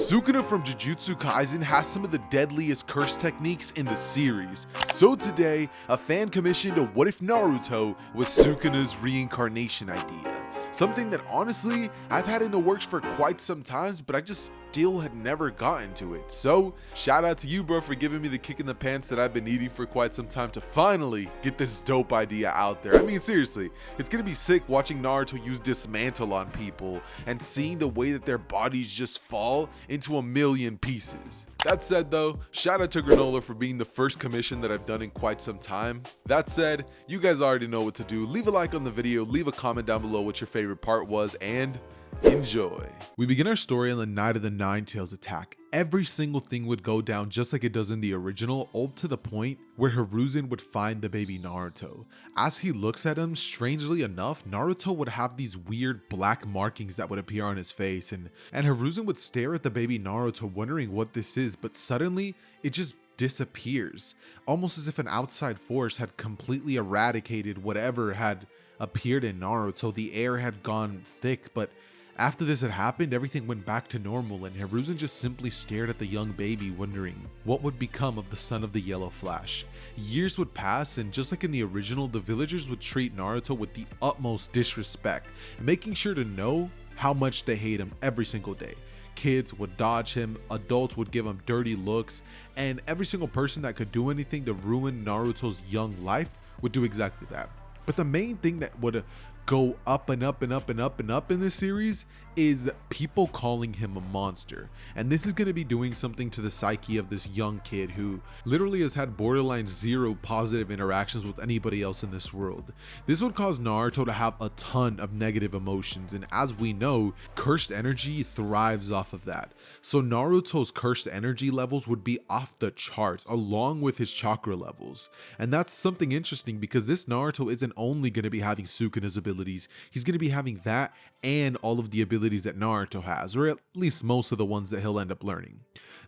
Sukuna from Jujutsu Kaisen has some of the deadliest curse techniques in the series. So today, a fan commissioned a what if Naruto was Sukuna's reincarnation idea. Something that honestly, I've had in the works for quite some time, but I just still had never gotten to it. So, shout out to you, bro, for giving me the kick in the pants that I've been needing for quite some time to finally get this dope idea out there. I mean, seriously, it's gonna be sick watching Naruto use dismantle on people and seeing the way that their bodies just fall into a million pieces. That said though, shout out to Granola for being the first commission that I've done in quite some time. That said, you guys already know what to do. Leave a like on the video, leave a comment down below what your favorite part was, and enjoy. We begin our story on the night of the Nine Tails attack. Every single thing would go down just like it does in the original, all to the point where Hiruzen would find the baby Naruto. As he looks at him, strangely enough, Naruto would have these weird black markings that would appear on his face, and Hiruzen would stare at the baby Naruto wondering what this is, but suddenly it just disappears, almost as if an outside force had completely eradicated whatever had appeared in Naruto. The air had gone thick, but after this had happened, everything went back to normal, and Hiruzen just simply stared at the young baby, wondering what would become of the son of the Yellow Flash. Years would pass, and just like in the original, the villagers would treat Naruto with the utmost disrespect, making sure to know how much they hate him every single day. Kids would dodge him, adults would give him dirty looks, and every single person that could do anything to ruin Naruto's young life would do exactly that. But the main thing that would go up and up and up and up and up in this series is people calling him a monster. And this is going to be doing something to the psyche of this young kid who literally has had borderline zero positive interactions with anybody else in this world. This would cause Naruto to have a ton of negative emotions, and as we know, cursed energy thrives off of that. So Naruto's cursed energy levels would be off the charts along with his chakra levels. And that's something interesting because this Naruto isn't only going to be having Sukuna's abilities, he's going to be having that and all of the abilities that Naruto has, or at least most of the ones that he'll end up learning.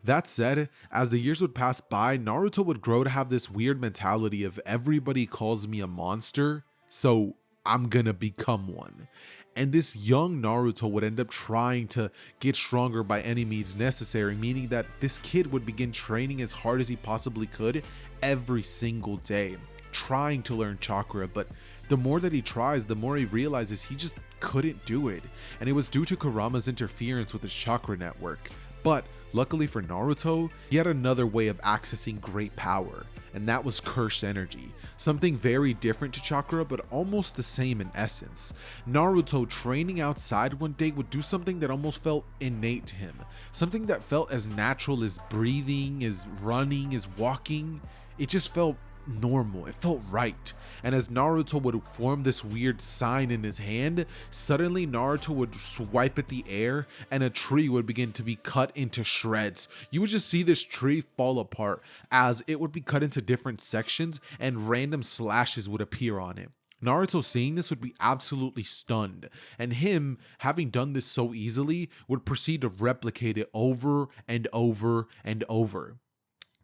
That said, as the years would pass by, Naruto would grow to have this weird mentality of everybody calls me a monster, so I'm gonna become one. And this young Naruto would end up trying to get stronger by any means necessary, meaning that this kid would begin training as hard as he possibly could every single day, trying to learn chakra, but the more that he tries, the more he realizes he just couldn't do it, and it was due to Kurama's interference with his chakra network. But luckily for Naruto, he had another way of accessing great power, and that was cursed energy, something very different to chakra but almost the same in essence. Naruto training outside one day would do something that almost felt innate to him, something that felt as natural as breathing, as running, as walking. It just felt normal, it felt right. And as Naruto would form this weird sign in his hand, suddenly Naruto would swipe at the air and a tree would begin to be cut into shreds. You would just see this tree fall apart as it would be cut into different sections and random slashes would appear on it. Naruto seeing this would be absolutely stunned, and him having done this so easily would proceed to replicate it over and over and over,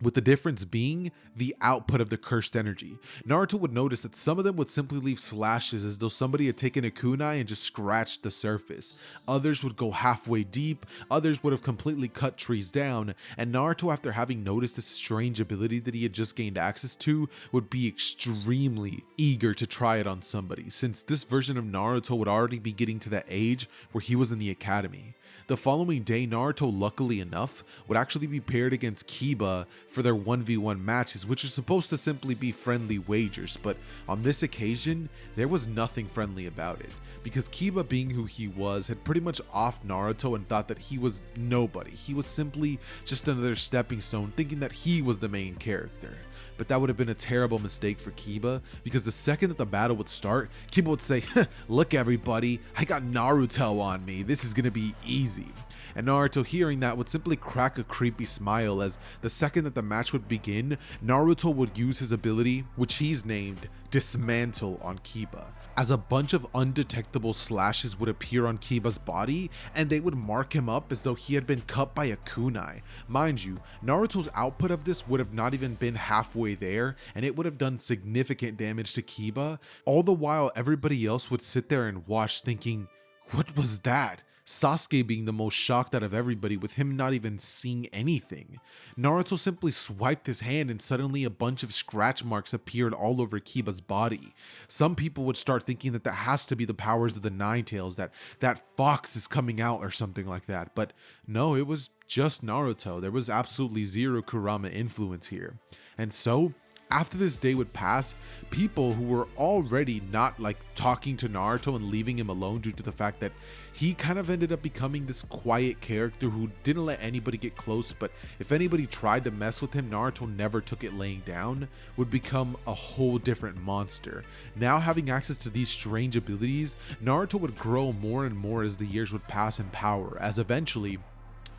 with the difference being the output of the cursed energy. Naruto would notice that some of them would simply leave slashes as though somebody had taken a kunai and just scratched the surface. Others would go halfway deep, others would have completely cut trees down, and Naruto, after having noticed this strange ability that he had just gained access to, would be extremely eager to try it on somebody, since this version of Naruto would already be getting to that age where he was in the academy. The following day, Naruto, luckily enough, would actually be paired against Kiba for their 1v1 matches, which are supposed to simply be friendly wagers, but on this occasion, there was nothing friendly about it, because Kiba, being who he was, had pretty much offed Naruto and thought that he was nobody. He was simply just another stepping stone, thinking that he was the main character. But that would have been a terrible mistake for Kiba, because the second that the battle would start, Kiba would say, "Look everybody, I got Naruto on me, this is gonna be easy." And Naruto, hearing that, would simply crack a creepy smile as the second that the match would begin, Naruto would use his ability, which he's named Dismantle, on Kiba, as a bunch of undetectable slashes would appear on Kiba's body and they would mark him up as though he had been cut by a kunai. Mind you, Naruto's output of this would have not even been halfway there, and it would have done significant damage to Kiba, all the while everybody else would sit there and watch thinking, what was that? Sasuke being the most shocked out of everybody with him not even seeing anything. Naruto simply swiped his hand and suddenly a bunch of scratch marks appeared all over Kiba's body. Some people would start thinking that has to be the powers of the Nine Tails, that fox is coming out or something like that, but no, it was just Naruto. There was absolutely zero Kurama influence here. And so, after this day would pass, people who were already not like talking to Naruto and leaving him alone due to the fact that he kind of ended up becoming this quiet character who didn't let anybody get close, but if anybody tried to mess with him, Naruto never took it laying down, would become a whole different monster. Now having access to these strange abilities, Naruto would grow more and more as the years would pass in power, as eventually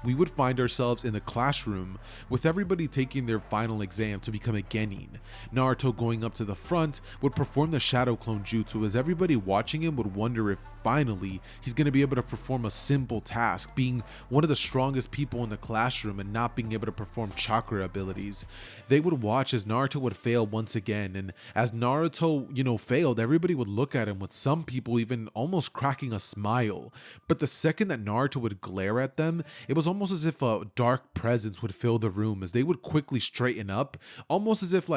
we would find ourselves in the classroom with everybody taking their final exam to become a genin. Naruto going up to the front would perform the shadow clone jutsu as everybody watching him would wonder if finally he's going to be able to perform a simple task, being one of the strongest people in the classroom and not being able to perform chakra abilities. They would watch as Naruto would fail once again, and as Naruto, failed, everybody would look at him with some people even almost cracking a smile. But the second that Naruto would glare at them, it was almost as if a dark presence would fill the room as they would quickly straighten up, almost as if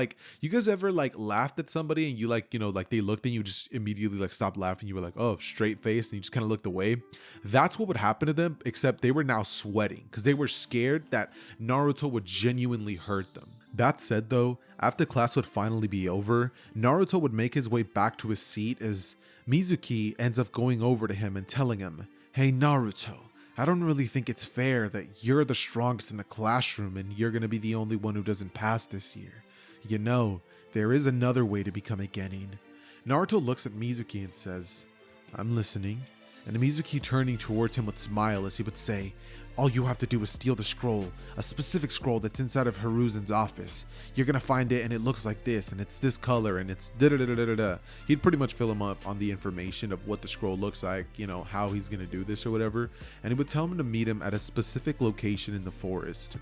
you guys ever laughed at somebody and you they looked and you just immediately stopped laughing, you were like, oh, straight face, and you just kind of looked away. That's what would happen to them, except they were now sweating because they were scared that Naruto would genuinely hurt them. That said though, after class would finally be over, Naruto would make his way back to his seat as Mizuki ends up going over to him and telling him, hey Naruto, I don't really think it's fair that you're the strongest in the classroom and you're gonna be the only one who doesn't pass this year. There is another way to become a genin. Naruto looks at Mizuki and says, I'm listening. And Mizuki turning towards him would smile as he would say, all you have to do is steal the scroll, a specific scroll that's inside of Hiruzen's office. You're gonna find it and it looks like this and it's this color and it's da-da-da-da-da-da. He'd pretty much fill him up on the information of what the scroll looks like, how he's gonna do this or whatever. And he would tell him to meet him at a specific location in the forest.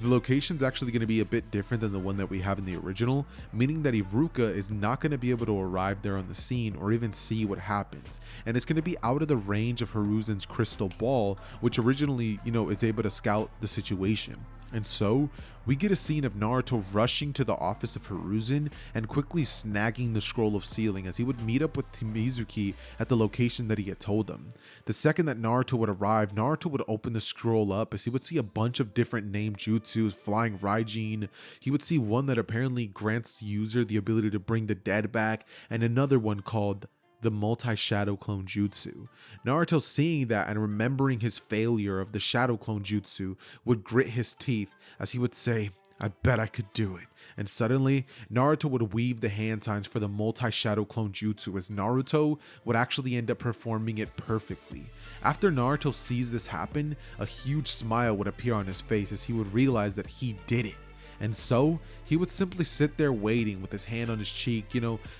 The location's actually going to be a bit different than the one that we have in the original, meaning that Iruka is not going to be able to arrive there on the scene or even see what happens, and it's going to be out of the range of Hiruzen's crystal ball, which originally, is able to scout the situation. And so, we get a scene of Naruto rushing to the office of Hiruzen and quickly snagging the scroll of sealing as he would meet up with Mizuki at the location that he had told them. The second that Naruto would arrive, Naruto would open the scroll up as he would see a bunch of different named jutsus, flying Raijin. He would see one that apparently grants the user the ability to bring the dead back, and another one called the multi-shadow clone jutsu. Naruto seeing that and remembering his failure of the shadow clone jutsu would grit his teeth as he would say, I bet I could do it. And suddenly, Naruto would weave the hand signs for the multi-shadow clone jutsu as Naruto would actually end up performing it perfectly. After Naruto sees this happen, a huge smile would appear on his face as he would realize that he did it. And so, he would simply sit there waiting with his hand on his cheek,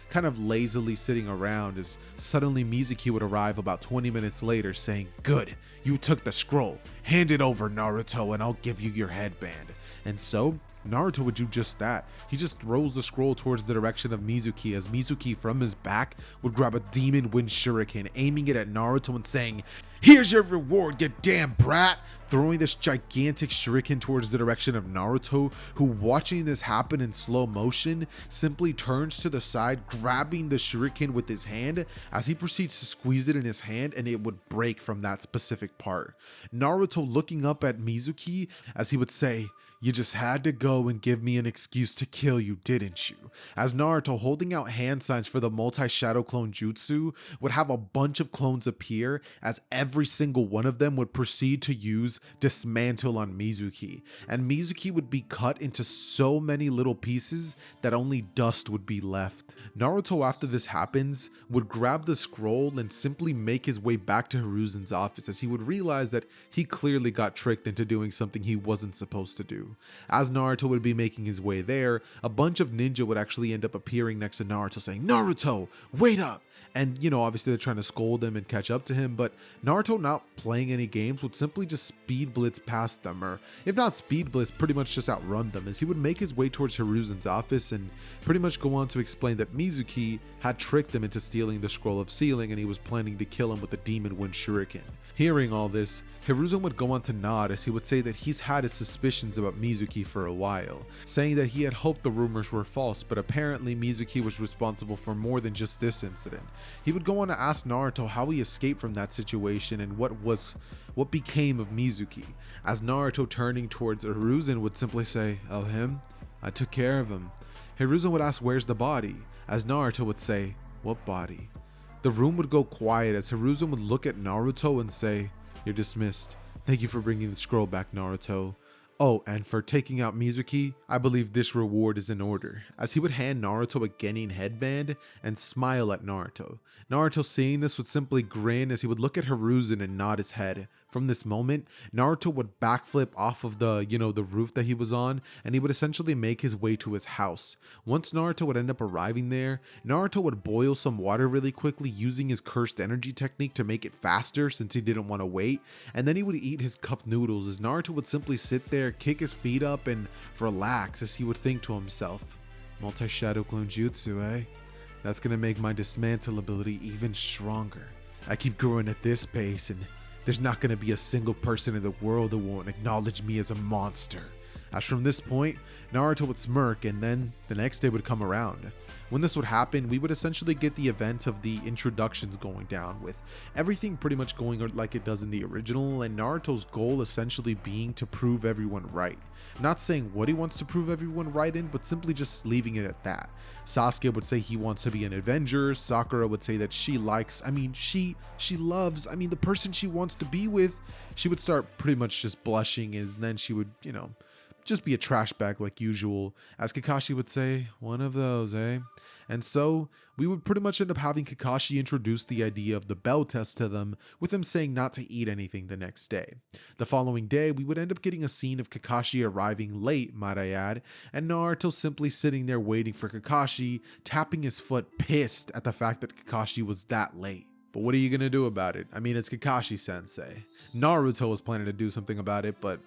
kind of lazily sitting around as suddenly Mizuki would arrive about 20 minutes later saying, good, you took the scroll, hand it over Naruto and I'll give you your headband. And so, Naruto would do just that. He just throws the scroll towards the direction of Mizuki as Mizuki from his back would grab a demon wind shuriken, aiming it at Naruto and saying, here's your reward, you damn brat! Throwing this gigantic shuriken towards the direction of Naruto, who, watching this happen in slow motion, simply turns to the side, grabbing the shuriken with his hand as he proceeds to squeeze it in his hand and it would break from that specific part. Naruto looking up at Mizuki as he would say, you just had to go and give me an excuse to kill you, didn't you? As Naruto, holding out hand signs for the multi-shadow clone jutsu, would have a bunch of clones appear as every single one of them would proceed to use dismantle on Mizuki. And Mizuki would be cut into so many little pieces that only dust would be left. Naruto, after this happens, would grab the scroll and simply make his way back to Hiruzen's office as he would realize that he clearly got tricked into doing something he wasn't supposed to do. As Naruto would be making his way there, a bunch of ninja would actually end up appearing next to Naruto saying, "Naruto, wait up!" And, obviously they're trying to scold him and catch up to him, but Naruto, not playing any games, would simply just speed blitz past them, or if not speed blitz, pretty much just outrun them, as he would make his way towards Hiruzen's office and pretty much go on to explain that Mizuki had tricked him into stealing the Scroll of Sealing and he was planning to kill him with the Demon Wind Shuriken. Hearing all this, Hiruzen would go on to nod as he would say that he's had his suspicions about Mizuki for a while, saying that he had hoped the rumors were false, but apparently Mizuki was responsible for more than just this incident. He would go on to ask Naruto how he escaped from that situation and what became of Mizuki, as Naruto, turning towards Hiruzen, would simply say, "Oh, him? I took care of him." Hiruzen would ask, "Where's the body?" as Naruto would say, "What body?" The room would go quiet as Hiruzen would look at Naruto and say, "You're dismissed. Thank you for bringing the scroll back, Naruto. Oh, and for taking out Mizuki, I believe this reward is in order," as he would hand Naruto a Genin headband and smile at Naruto. Naruto, seeing this, would simply grin as he would look at Hiruzen and nod his head. From this moment, Naruto would backflip off of the roof that he was on, and he would essentially make his way to his house. Once Naruto would end up arriving there, Naruto would boil some water really quickly using his cursed energy technique to make it faster since he didn't want to wait, and then he would eat his cup noodles as Naruto would simply sit there, kick his feet up, and relax as he would think to himself, "Multi-shadow clone jutsu, eh? That's gonna make my dismantle ability even stronger. I keep growing at this pace and there's not going to be a single person in the world who won't acknowledge me as a monster." As from this point, Naruto would smirk, and then the next day would come around. When this would happen, we would essentially get the event of the introductions going down, with everything pretty much going like it does in the original, and Naruto's goal essentially being to prove everyone right. Not saying what he wants to prove everyone right in, but simply just leaving it at that. Sasuke would say he wants to be an Avenger. Sakura would say that she loves, the person she wants to be with. She would start pretty much just blushing, and then she would, just be a trash bag like usual, as Kakashi would say, "One of those, eh?" And so we would pretty much end up having Kakashi introduce the idea of the bell test to them, with him saying not to eat anything the next day. The following day, we would end up getting a scene of Kakashi arriving late, might I add, and Naruto simply sitting there waiting for Kakashi, tapping his foot, pissed at the fact that Kakashi was that late. But what are you gonna do about it? It's Kakashi sensei. Naruto was planning to do something about it, but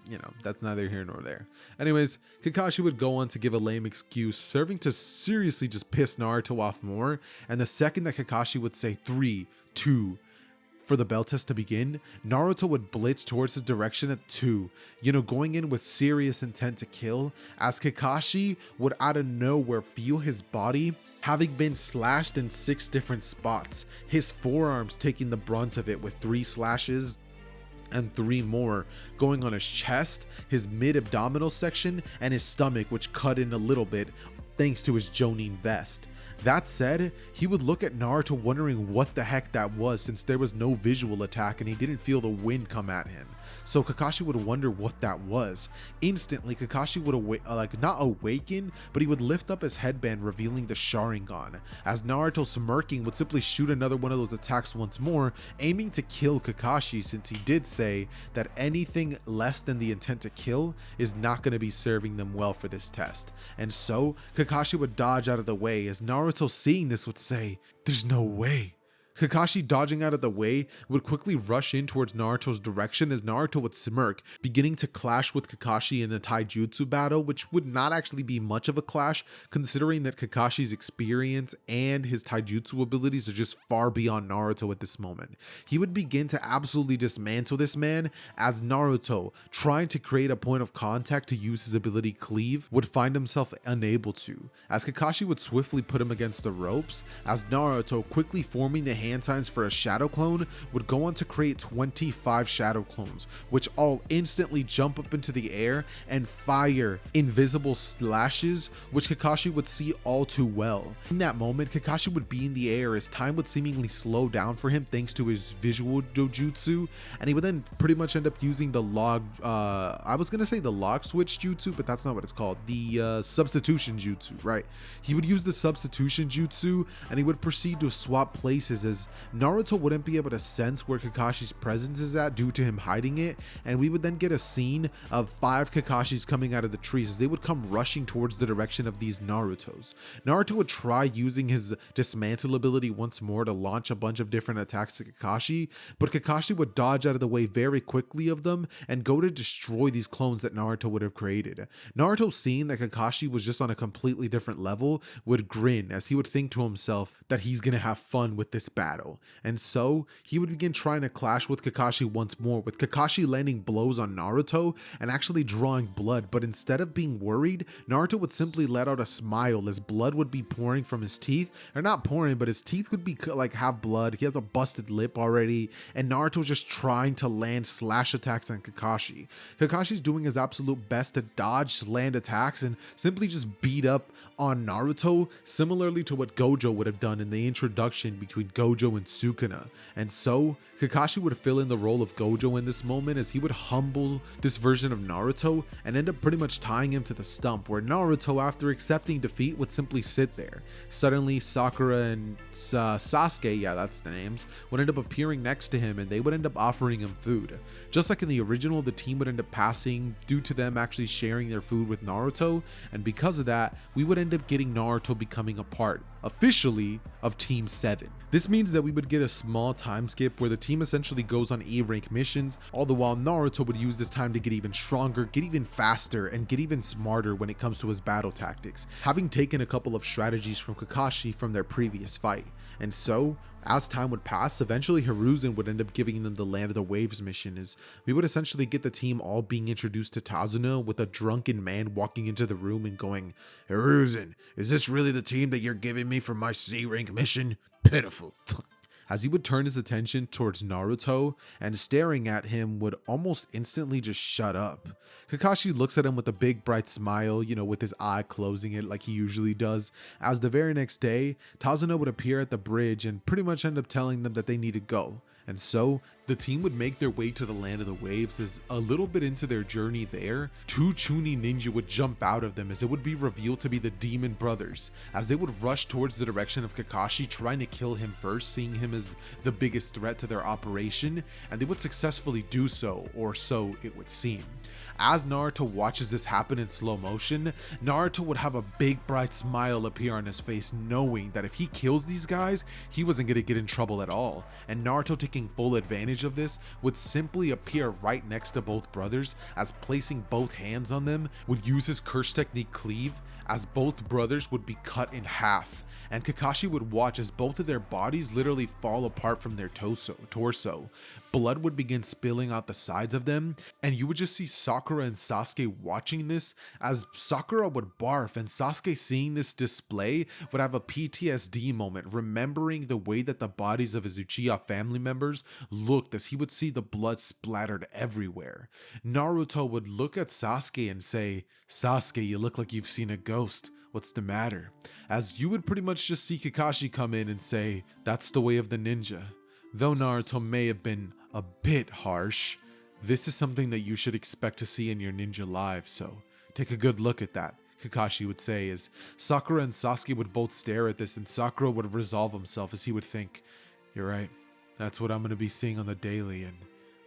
that's neither here nor there. Anyways, Kakashi would go on to give a lame excuse, serving to seriously just piss Naruto off more, and the second that Kakashi would say 3, 2, for the bell test to begin, Naruto would blitz towards his direction at 2, going in with serious intent to kill, as Kakashi would out of nowhere feel his body having been slashed in 6 different spots, his forearms taking the brunt of it with 3 slashes and 3 more going on his chest, his mid-abdominal section, and his stomach, which cut in a little bit thanks to his Jonin vest. That said, he would look at Naruto wondering what the heck that was, since there was no visual attack and he didn't feel the wind come at him. So Kakashi would wonder what that was. Instantly, Kakashi would not awaken, but he would lift up his headband, revealing the Sharingan, as Naruto, smirking, would simply shoot another one of those attacks once more, aiming to kill Kakashi, since he did say that anything less than the intent to kill is not going to be serving them well for this test. And so Kakashi would dodge out of the way, as Naruto, seeing this, would say, "There's no way." Kakashi, dodging out of the way, would quickly rush in towards Naruto's direction, as Naruto would smirk, beginning to clash with Kakashi in a taijutsu battle, which would not actually be much of a clash, considering that Kakashi's experience and his taijutsu abilities are just far beyond Naruto at this moment. He would begin to absolutely dismantle this man, as Naruto, trying to create a point of contact to use his ability Cleave, would find himself unable to, as Kakashi would swiftly put him against the ropes, as Naruto, quickly forming the hand signs for a shadow clone, would go on to create 25 shadow clones, which all instantly jump up into the air and fire invisible slashes, which Kakashi would see all too well. In that moment, Kakashi would be in the air as time would seemingly slow down for him thanks to his visual dojutsu, and he would then pretty much end up using the log switch jutsu, but that's not what it's called, the substitution jutsu, right? He would use the substitution jutsu, and he would proceed to swap places as as Naruto wouldn't be able to sense where Kakashi's presence is at due to him hiding it, and we would then get a scene of 5 Kakashis coming out of the trees as they would come rushing towards the direction of these Narutos. Naruto would try using his dismantle ability once more to launch a bunch of different attacks at Kakashi, but Kakashi would dodge out of the way very quickly of them and go to destroy these clones that Naruto would have created. Naruto, seeing that Kakashi was just on a completely different level, would grin as he would think to himself that he's gonna have fun with this battle. And so he would begin trying to clash with Kakashi once more, with Kakashi landing blows on Naruto and actually drawing blood, but instead of being worried, Naruto would simply let out a smile as blood would be pouring from his teeth, or not pouring, but his teeth would be like have blood. He has a busted lip already, and Naruto's just trying to land slash attacks on Kakashi. Kakashi's doing his absolute best to dodge land attacks and simply just beat up on Naruto, similarly to what Gojo would have done in the introduction between Gojo and Sukuna. And so Kakashi would fill in the role of Gojo in this moment as he would humble this version of Naruto and end up pretty much tying him to the stump, where Naruto, after accepting defeat, would simply sit there. Suddenly Sakura and Sasuke, yeah, that's the names, would end up appearing next to him, and they would end up offering him food. Just like in the original, the team would end up passing due to them actually sharing their food with Naruto, and because of that, we would end up getting Naruto becoming a part, officially, of Team 7. This means that we would get a small time skip where the team essentially goes on E-rank missions, all the while Naruto would use this time to get even stronger, get even faster, and get even smarter when it comes to his battle tactics, having taken a couple of strategies from Kakashi from their previous fight. And so, as time would pass, eventually Hiruzen would end up giving them the Land of the Waves mission, as we would essentially get the team all being introduced to Tazuna, with a drunken man walking into the room and going, "Hiruzen, is this really the team that you're giving me for my C-rank mission? Pitiful." As he would turn his attention towards Naruto, and staring at him would almost instantly just shut up. Kakashi looks at him with a big bright smile, with his eye closing it like he usually does, as the very next day, Tazuna would appear at the bridge and pretty much end up telling them that they need to go. And so, the team would make their way to the Land of the Waves, as a little bit into their journey there, 2 Chunin ninja would jump out of them as it would be revealed to be the Demon Brothers, as they would rush towards the direction of Kakashi, trying to kill him first, seeing him as the biggest threat to their operation, and they would successfully do so, or so it would seem. As Naruto watches this happen in slow motion, Naruto would have a big bright smile appear on his face, knowing that if he kills these guys, he wasn't going to get in trouble at all. And Naruto, taking full advantage of this, would simply appear right next to both brothers, as placing both hands on them, would use his curse technique Cleave, as both brothers would be cut in half. And Kakashi would watch as both of their bodies literally fall apart from their torso. Blood would begin spilling out the sides of them, and you would just see Sakura and Sasuke watching this, as Sakura would barf, and Sasuke, seeing this display, would have a PTSD moment, remembering the way that the bodies of his Uchiha family members looked as he would see the blood splattered everywhere. Naruto would look at Sasuke and say, "Sasuke, you look like you've seen a ghost. What's the matter?" As you would pretty much just see Kakashi come in and say, "That's the way of the ninja." Though Naruto may have been a bit harsh, this is something that you should expect to see in your ninja lives, so take a good look at that, Kakashi would say, as Sakura and Sasuke would both stare at this, and Sakura would resolve himself as he would think, "You're right, that's what I'm going to be seeing on the daily, and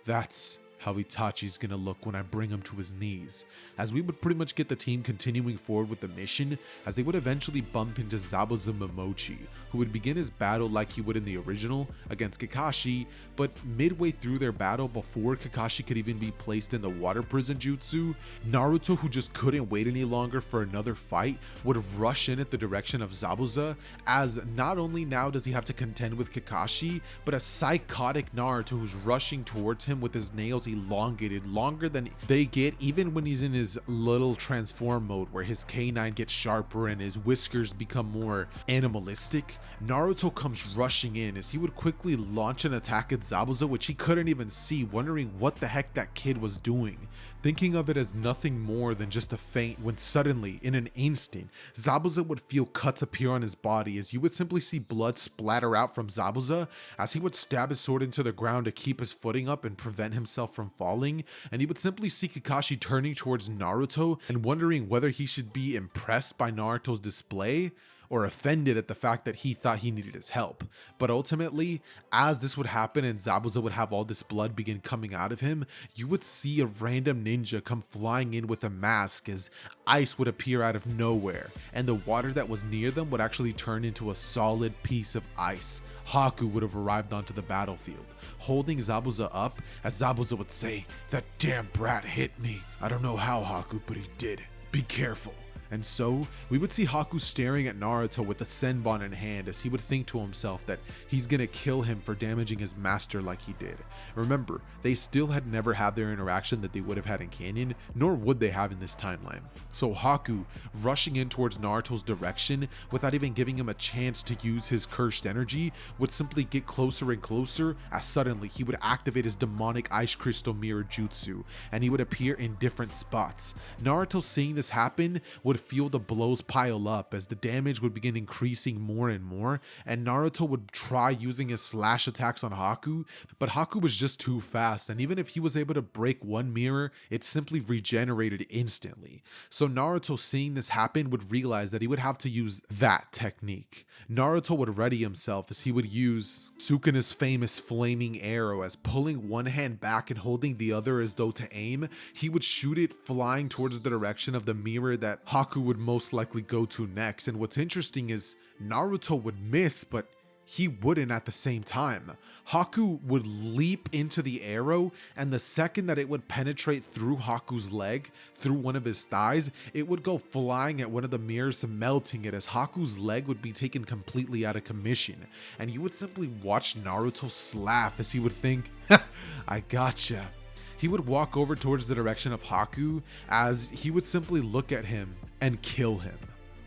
that's how Itachi's gonna look when I bring him to his knees." As we would pretty much get the team continuing forward with the mission, as they would eventually bump into Zabuza Momochi, who would begin his battle like he would in the original against Kakashi, but midway through their battle, before Kakashi could even be placed in the water prison jutsu, Naruto, who just couldn't wait any longer for another fight, would rush in at the direction of Zabuza, as not only now does he have to contend with Kakashi, but a psychotic Naruto who's rushing towards him with his nails elongated, longer than they get even when he's in his little transform mode, where his canine gets sharper and his whiskers become more animalistic. Naruto comes rushing in as he would quickly launch an attack at Zabuza, which he couldn't even see, wondering what the heck that kid was doing, thinking of it as nothing more than just a feint, when suddenly, in an instant, Zabuza would feel cuts appear on his body, as you would simply see blood splatter out from Zabuza as he would stab his sword into the ground to keep his footing up and prevent himself from falling, and he would simply see Kakashi turning towards Naruto and wondering whether he should be impressed by Naruto's display or offended at the fact that he thought he needed his help. But ultimately, as this would happen and Zabuza would have all this blood begin coming out of him, you would see a random ninja come flying in with a mask as ice would appear out of nowhere, and the water that was near them would actually turn into a solid piece of ice. Haku would have arrived onto the battlefield, holding Zabuza up, as Zabuza would say, "That damn brat hit me. I don't know how, Haku, but he did. Be careful." And so, we would see Haku staring at Naruto with a senbon in hand as he would think to himself that he's gonna kill him for damaging his master like he did. Remember, they still had never had their interaction that they would have had in canon, nor would they have in this timeline. So Haku, rushing in towards Naruto's direction without even giving him a chance to use his cursed energy, would simply get closer and closer as suddenly he would activate his demonic ice crystal mirror jutsu, and he would appear in different spots. Naruto, seeing this happen, would feel the blows pile up as the damage would begin increasing more and more, and Naruto would try using his slash attacks on Haku, but Haku was just too fast, and even if he was able to break one mirror, it simply regenerated instantly. So Naruto, seeing this happen, would realize that he would have to use that technique. Naruto would ready himself as he would use Sukuna's famous flaming arrow, as pulling one hand back and holding the other as though to aim, he would shoot it flying towards the direction of the mirror that Haku would most likely go to next. And what's interesting is Naruto would miss, but he wouldn't at the same time. Haku would leap into the arrow, and the second that it would penetrate through Haku's leg, through one of his thighs, it would go flying at one of the mirrors, melting it, as Haku's leg would be taken completely out of commission. And you would simply watch Naruto laugh as he would think, "I gotcha." He would walk over towards the direction of Haku as he would simply look at him and kill him.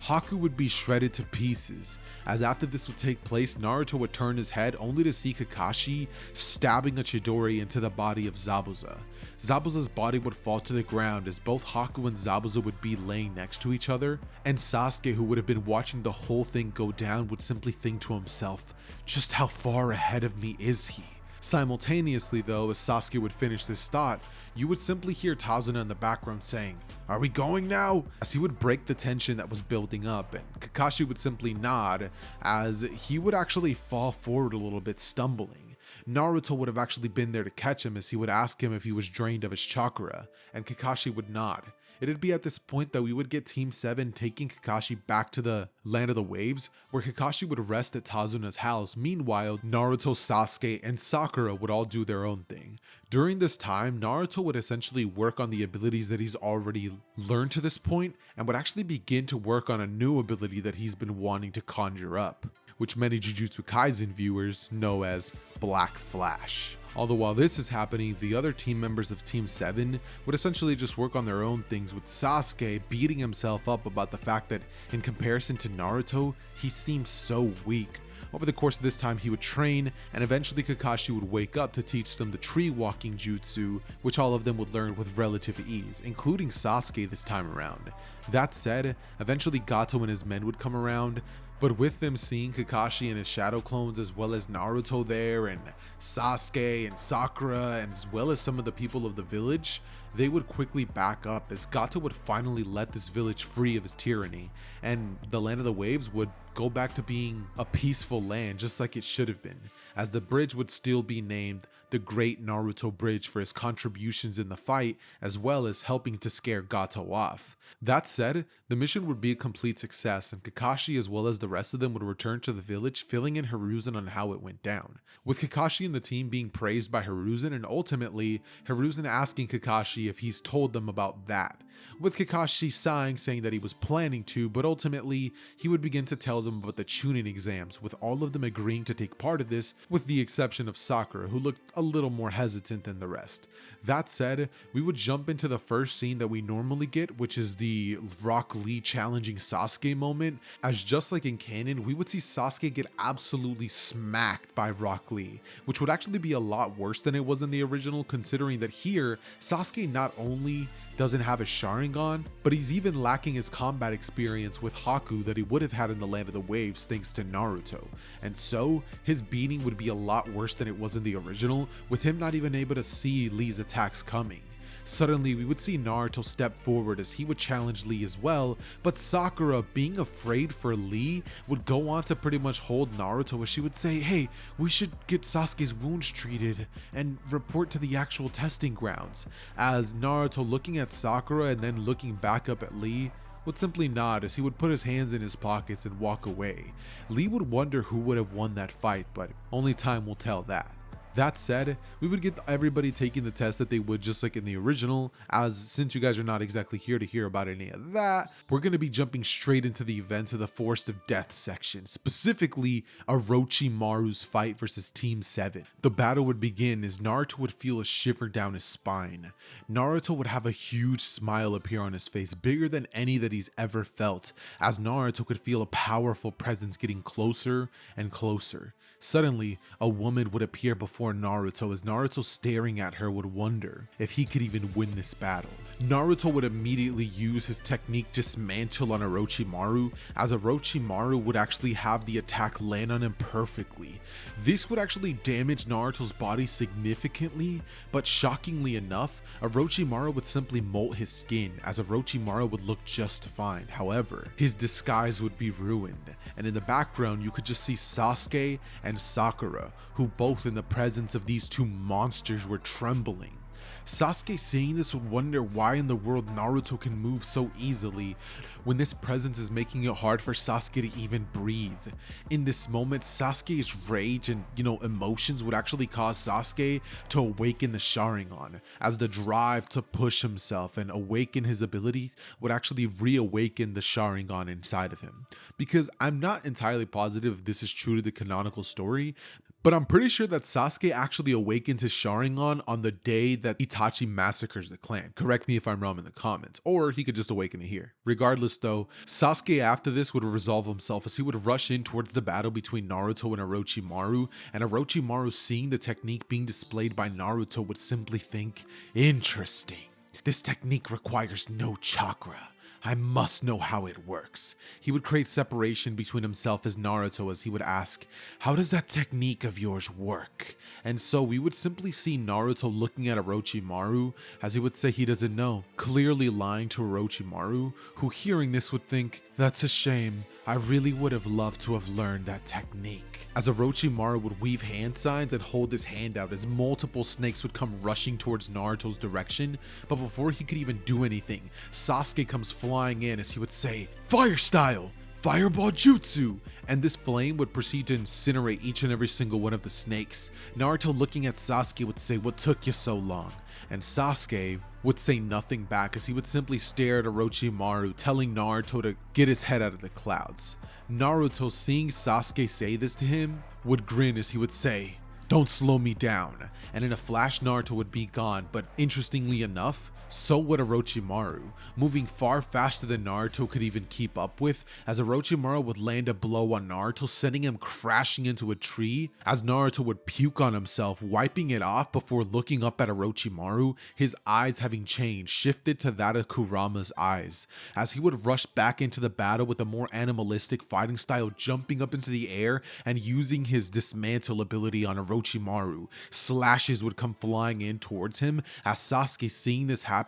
Haku would be shredded to pieces, as after this would take place, Naruto would turn his head only to see Kakashi stabbing a Chidori into the body of Zabuza. Zabuza's body would fall to the ground as both Haku and Zabuza would be laying next to each other, and Sasuke, who would have been watching the whole thing go down, would simply think to himself, "Just how far ahead of me is he?" Simultaneously though, as Sasuke would finish this thought, you would simply hear Tazuna in the background saying, "Are we going now?" as he would break the tension that was building up, and Kakashi would simply nod as he would actually fall forward a little bit, stumbling. Naruto would have actually been there to catch him as he would ask him if he was drained of his chakra, and Kakashi would nod. It'd be at this point that we would get Team 7 taking Kakashi back to the Land of the Waves, where Kakashi would rest at Tazuna's house. Meanwhile, Naruto, Sasuke, and Sakura would all do their own thing. During this time, Naruto would essentially work on the abilities that he's already learned to this point, and would actually begin to work on a new ability that he's been wanting to conjure up, which many Jujutsu Kaisen viewers know as Black Flash. Although while this is happening, the other team members of Team 7 would essentially just work on their own things, with Sasuke beating himself up about the fact that in comparison to Naruto, he seems so weak. Over the course of this time, he would train, and eventually Kakashi would wake up to teach them the tree walking jutsu, which all of them would learn with relative ease, including Sasuke this time around. That said, eventually Gato and his men would come around, but with them seeing Kakashi and his shadow clones, as well as Naruto there, and Sasuke and Sakura, and as well as some of the people of the village, they would quickly back up as Gato would finally let this village free of his tyranny, and the Land of the Waves would go back to being a peaceful land just like it should have been, as the bridge would still be named the Great Naruto Bridge for his contributions in the fight, as well as helping to scare Gato off. That said, the mission would be a complete success, and Kakashi as well as the rest of them would return to the village, filling in Hiruzen on how it went down, with Kakashi and the team being praised by Hiruzen, and ultimately Hiruzen asking Kakashi if he's told them about that, with Kakashi sighing, saying that he was planning to, but ultimately he would begin to tell them about the Chunin exams, with all of them agreeing to take part of this, with the exception of Sakura, who looked a little more hesitant than the rest. That said, we would jump into the first scene that we normally get, which is the Rock Lee challenging Sasuke moment, as just like in canon, we would see Sasuke get absolutely smacked by Rock Lee, which would actually be a lot worse than it was in the original, considering that here, Sasuke not only doesn't have a Sharingan, but he's even lacking his combat experience with Haku that he would have had in the Land of the Waves thanks to Naruto, and so his beating would be a lot worse than it was in the original, with him not even able to see Lee's attacks coming. Suddenly, we would see Naruto step forward as he would challenge Lee as well, but Sakura, being afraid for Lee, would go on to pretty much hold Naruto as she would say, hey, we should get Sasuke's wounds treated and report to the actual testing grounds. As Naruto, looking at Sakura and then looking back up at Lee, would simply nod as he would put his hands in his pockets and walk away. Lee would wonder who would have won that fight, but only time will tell that. That said, we would get everybody taking the test that they would just like in the original, as since you guys are not exactly here to hear about any of that, we're going to be jumping straight into the events of the Forest of Death section, specifically Orochimaru's fight versus Team 7. The battle would begin as Naruto would feel a shiver down his spine. Naruto would have a huge smile appear on his face, bigger than any that he's ever felt, as Naruto could feel a powerful presence getting closer and closer. Suddenly, a woman would appear before Naruto as Naruto, staring at her, would wonder if he could even win this battle. Naruto would immediately use his technique Dismantle on Orochimaru, as Orochimaru would actually have the attack land on him perfectly. This would actually damage Naruto's body significantly, but shockingly enough, Orochimaru would simply molt his skin, as Orochimaru would look just fine. However, his disguise would be ruined, and in the background you could just see Sasuke and Sakura, who both in the presence of these two monsters were trembling. Sasuke, seeing this, would wonder why in the world Naruto can move so easily when this presence is making it hard for Sasuke to even breathe. In this moment, Sasuke's rage and emotions would actually cause Sasuke to awaken the Sharingan, as the drive to push himself and awaken his ability would actually reawaken the Sharingan inside of him. Because I'm not entirely positive if this is true to the canonical story, but I'm pretty sure that Sasuke actually awakens his Sharingan on the day that Itachi massacres the clan. Correct me if I'm wrong in the comments, or he could just awaken it here. Regardless though, Sasuke after this would resolve himself as he would rush in towards the battle between Naruto and Orochimaru, seeing the technique being displayed by Naruto, would simply think, interesting. This technique requires no chakra. I must know how it works. He would create separation between himself as Naruto as he would ask, how does that technique of yours work? And so we would simply see Naruto looking at Orochimaru as he would say he doesn't know, clearly lying to Orochimaru, who hearing this would think, that's a shame. I really would have loved to have learned that technique. As Orochimaru would weave hand signs and hold his hand out as multiple snakes would come rushing towards Naruto's direction, but before he could even do anything, Sasuke comes flying in as he would say, Fire style! Fireball Jutsu! And this flame would proceed to incinerate each and every single one of the snakes. Naruto, looking at Sasuke, would say, what took you so long? And Sasuke would say nothing back as he would simply stare at Orochimaru, telling Naruto to get his head out of the clouds. Naruto, seeing Sasuke say this to him, would grin as he would say, don't slow me down. And in a flash, Naruto would be gone, but interestingly enough, so would Orochimaru, moving far faster than Naruto could even keep up with, as Orochimaru would land a blow on Naruto, sending him crashing into a tree, as Naruto would puke on himself, wiping it off before looking up at Orochimaru, his eyes having changed, shifted to that of Kurama's eyes, as he would rush back into the battle with a more animalistic fighting style, jumping up into the air and using his dismantle ability on Orochimaru. Slashes would come flying in towards him, as Sasuke, seeing this happen,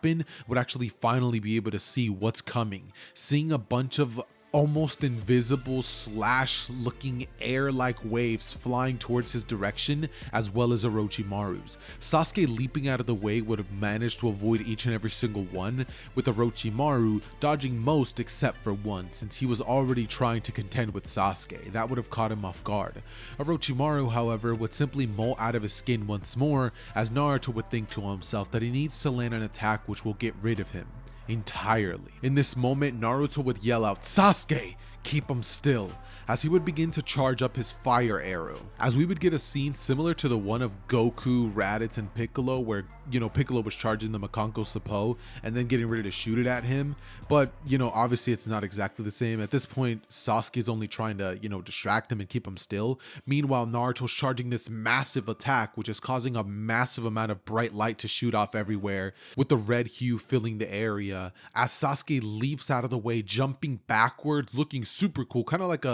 would actually finally be able to see what's coming, seeing a bunch of almost invisible slash looking air-like waves flying towards his direction, as well as Orochimaru's. Sasuke, leaping out of the way, would have managed to avoid each and every single one, with Orochimaru dodging most except for one, since he was already trying to contend with Sasuke. That would have caught him off guard. Orochimaru, however, would simply molt out of his skin once more, as Naruto would think to himself that he needs to land an attack which will get rid of him entirely. In this moment, Naruto would yell out, Sasuke, keep him still, as he would begin to charge up his fire arrow, as we would get a scene similar to the one of Goku, Raditz, and Piccolo, where Piccolo was charging the Makanko Sappo and then getting ready to shoot it at him, but obviously it's not exactly the same. At this point, Sasuke's only trying to distract him and keep him still. Meanwhile, Naruto's charging this massive attack, which is causing a massive amount of bright light to shoot off everywhere, with the red hue filling the area, as Sasuke leaps out of the way, jumping backwards, looking super cool, kind of like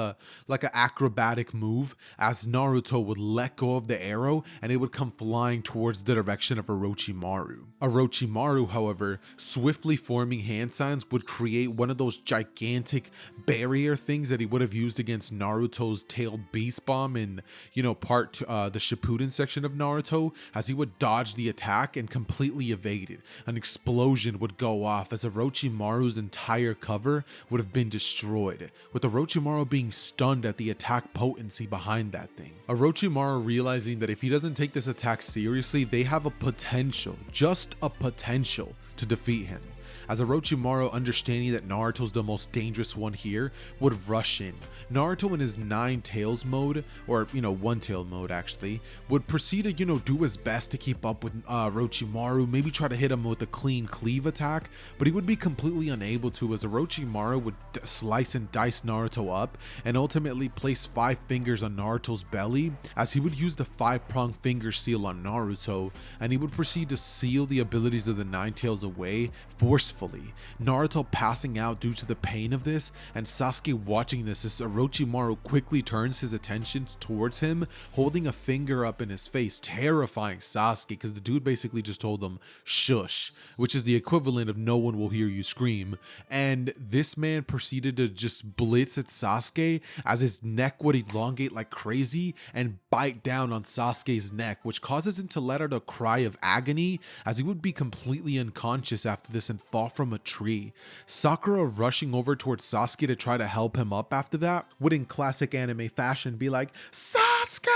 a acrobatic move, as Naruto would let go of the arrow and it would come flying towards the direction of Orochimaru. Orochimaru, however, swiftly forming hand signs would create one of those gigantic barrier things that he would have used against Naruto's tailed beast bomb in, the Shippuden section of Naruto, as he would dodge the attack and completely evaded. An explosion would go off as Orochimaru's entire cover would have been destroyed, with Orochimaru being stunned at the attack potency behind that thing. Orochimaru realizing that if he doesn't take this attack seriously, they have a potential, just a potential, to defeat him. As Orochimaru, understanding that Naruto's the most dangerous one here, would rush in. Naruto in his 9 tails mode, or 1 tail mode actually, would proceed to do his best to keep up with Orochimaru, maybe try to hit him with a clean cleave attack, but he would be completely unable to, as Orochimaru would slice and dice Naruto up and ultimately place 5 fingers on Naruto's belly, as he would use the 5-prong finger seal on Naruto, and he would proceed to seal the abilities of the 9 tails away forcefully. Naruto passing out due to the pain of this, and Sasuke watching this as Orochimaru quickly turns his attention towards him, holding a finger up in his face, terrifying Sasuke, because the dude basically just told him shush, which is the equivalent of no one will hear you scream. And this man proceeded to just blitz at Sasuke as his neck would elongate like crazy and bite down on Sasuke's neck, which causes him to let out a cry of agony, as he would be completely unconscious after this and fall from a tree. Sakura rushing over towards Sasuke to try to help him up after that would, in classic anime fashion, be like, Sasuke!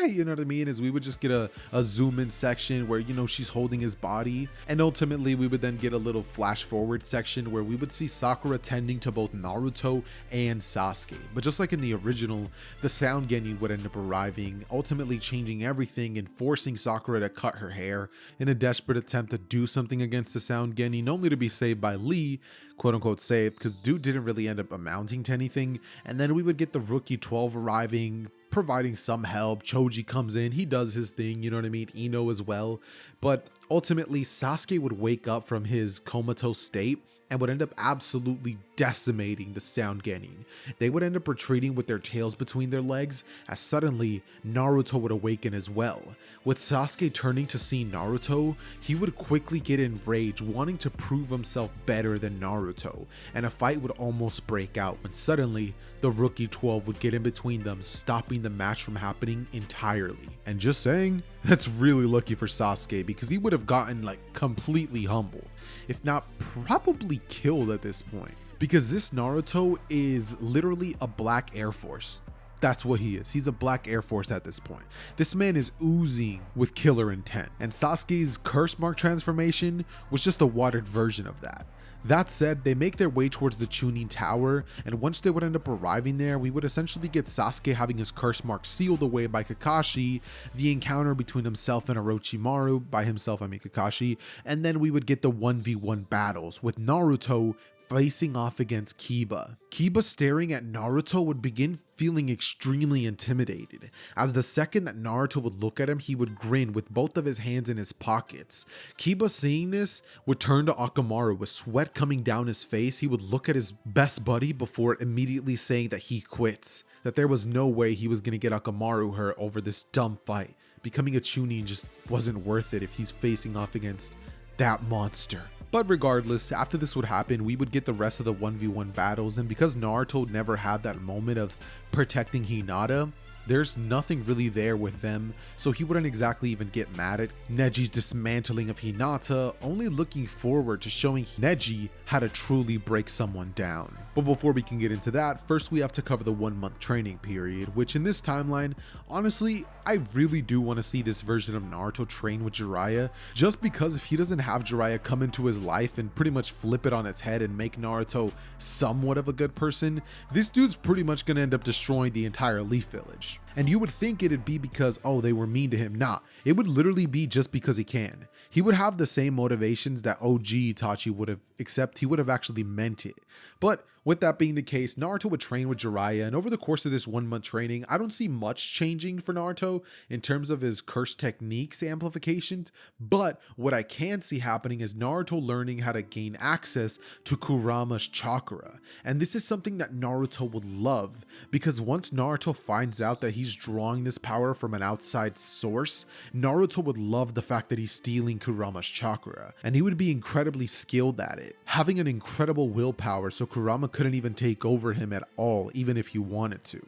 You know what I mean? As we would just get a zoom in section where, she's holding his body. And ultimately we would then get a little flash forward section where we would see Sakura tending to both Naruto and Sasuke. But just like in the original, the Sound Gennin would end up arriving, ultimately changing everything and forcing Sakura to cut her hair in a desperate attempt to do something against the Sound Gennin, only to be saved by Lee, quote unquote saved, because dude didn't really end up amounting to anything. And then we would get the rookie 12 arriving, providing some help. Choji comes in, he does his thing, you know what I mean? Ino as well. But ultimately Sasuke would wake up from his comatose state and would end up absolutely decimating the Sound Gennin. They would end up retreating with their tails between their legs, as suddenly Naruto would awaken as well. With Sasuke turning to see Naruto, he would quickly get enraged, wanting to prove himself better than Naruto, and a fight would almost break out when suddenly the rookie 12 would get in between them, stopping the match from happening entirely. And just saying, that's really lucky for Sasuke, because he would have gotten completely humbled, if not probably killed at this point, because this Naruto is literally a black Air Force. That's what he is. He's a black Air Force at this point. This man is oozing with killer intent, and Sasuke's curse mark transformation was just a watered version of that. That said, they make their way towards the Chunin Tower, and once they would end up arriving there, we would essentially get Sasuke having his curse mark sealed away by Kakashi, the encounter between himself and Orochimaru, by himself I mean Kakashi, and then we would get the 1v1 battles with Naruto facing off against Kiba. Kiba, staring at Naruto, would begin feeling extremely intimidated, as the second that Naruto would look at him, he would grin with both of his hands in his pockets. Kiba, seeing this, would turn to Akamaru with sweat coming down his face. He would look at his best buddy before immediately saying that he quits, that there was no way he was going to get Akamaru hurt over this dumb fight. Becoming a Chunin just wasn't worth it if he's facing off against that monster. But regardless, after this would happen, we would get the rest of the 1v1 battles, and because Naruto never had that moment of protecting Hinata, there's nothing really there with them, so he wouldn't exactly even get mad at Neji's dismantling of Hinata, only looking forward to showing Neji how to truly break someone down. But before we can get into that, first we have to cover the 1 month training period, which in this timeline, honestly, I really do want to see this version of Naruto train with Jiraiya, just because if he doesn't have Jiraiya come into his life and pretty much flip it on its head and make Naruto somewhat of a good person, this dude's pretty much going to end up destroying the entire Leaf Village. And you would think it'd be because, oh, they were mean to him. Nah, it would literally be just because he can. He would have the same motivations that OG Itachi would have, except he would have actually meant it. But with that being the case, Naruto would train with Jiraiya, and over the course of this 1 month training, I don't see much changing for Naruto in terms of his curse techniques amplifications, but what I can see happening is Naruto learning how to gain access to Kurama's chakra. And this is something that Naruto would love, because once Naruto finds out that he's drawing this power from an outside source, Naruto would love the fact that he's stealing Kurama's chakra, and he would be incredibly skilled at it, having an incredible willpower so Kurama couldn't even take over him at all, even if he wanted to,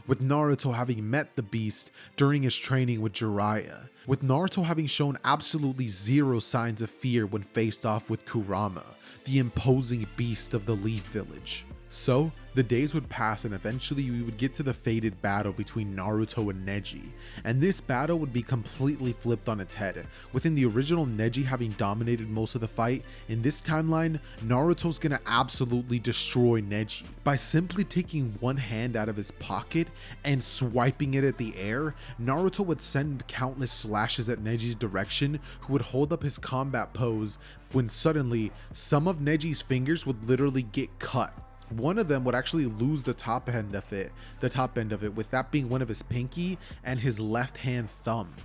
with Naruto having met the beast during his training with Jiraiya, with Naruto having shown absolutely zero signs of fear when faced off with Kurama, the imposing beast of the Leaf Village. So, the days would pass and eventually we would get to the fated battle between Naruto and Neji, and this battle would be completely flipped on its head. Within the original Neji having dominated most of the fight, in this timeline, Naruto's gonna absolutely destroy Neji by simply taking one hand out of his pocket and swiping it at the air. Naruto would send countless slashes at Neji's direction, who would hold up his combat pose when suddenly some of Neji's fingers would literally get cut. One of them would actually lose the top end of it, with that being one of his pinky and his left hand thumb.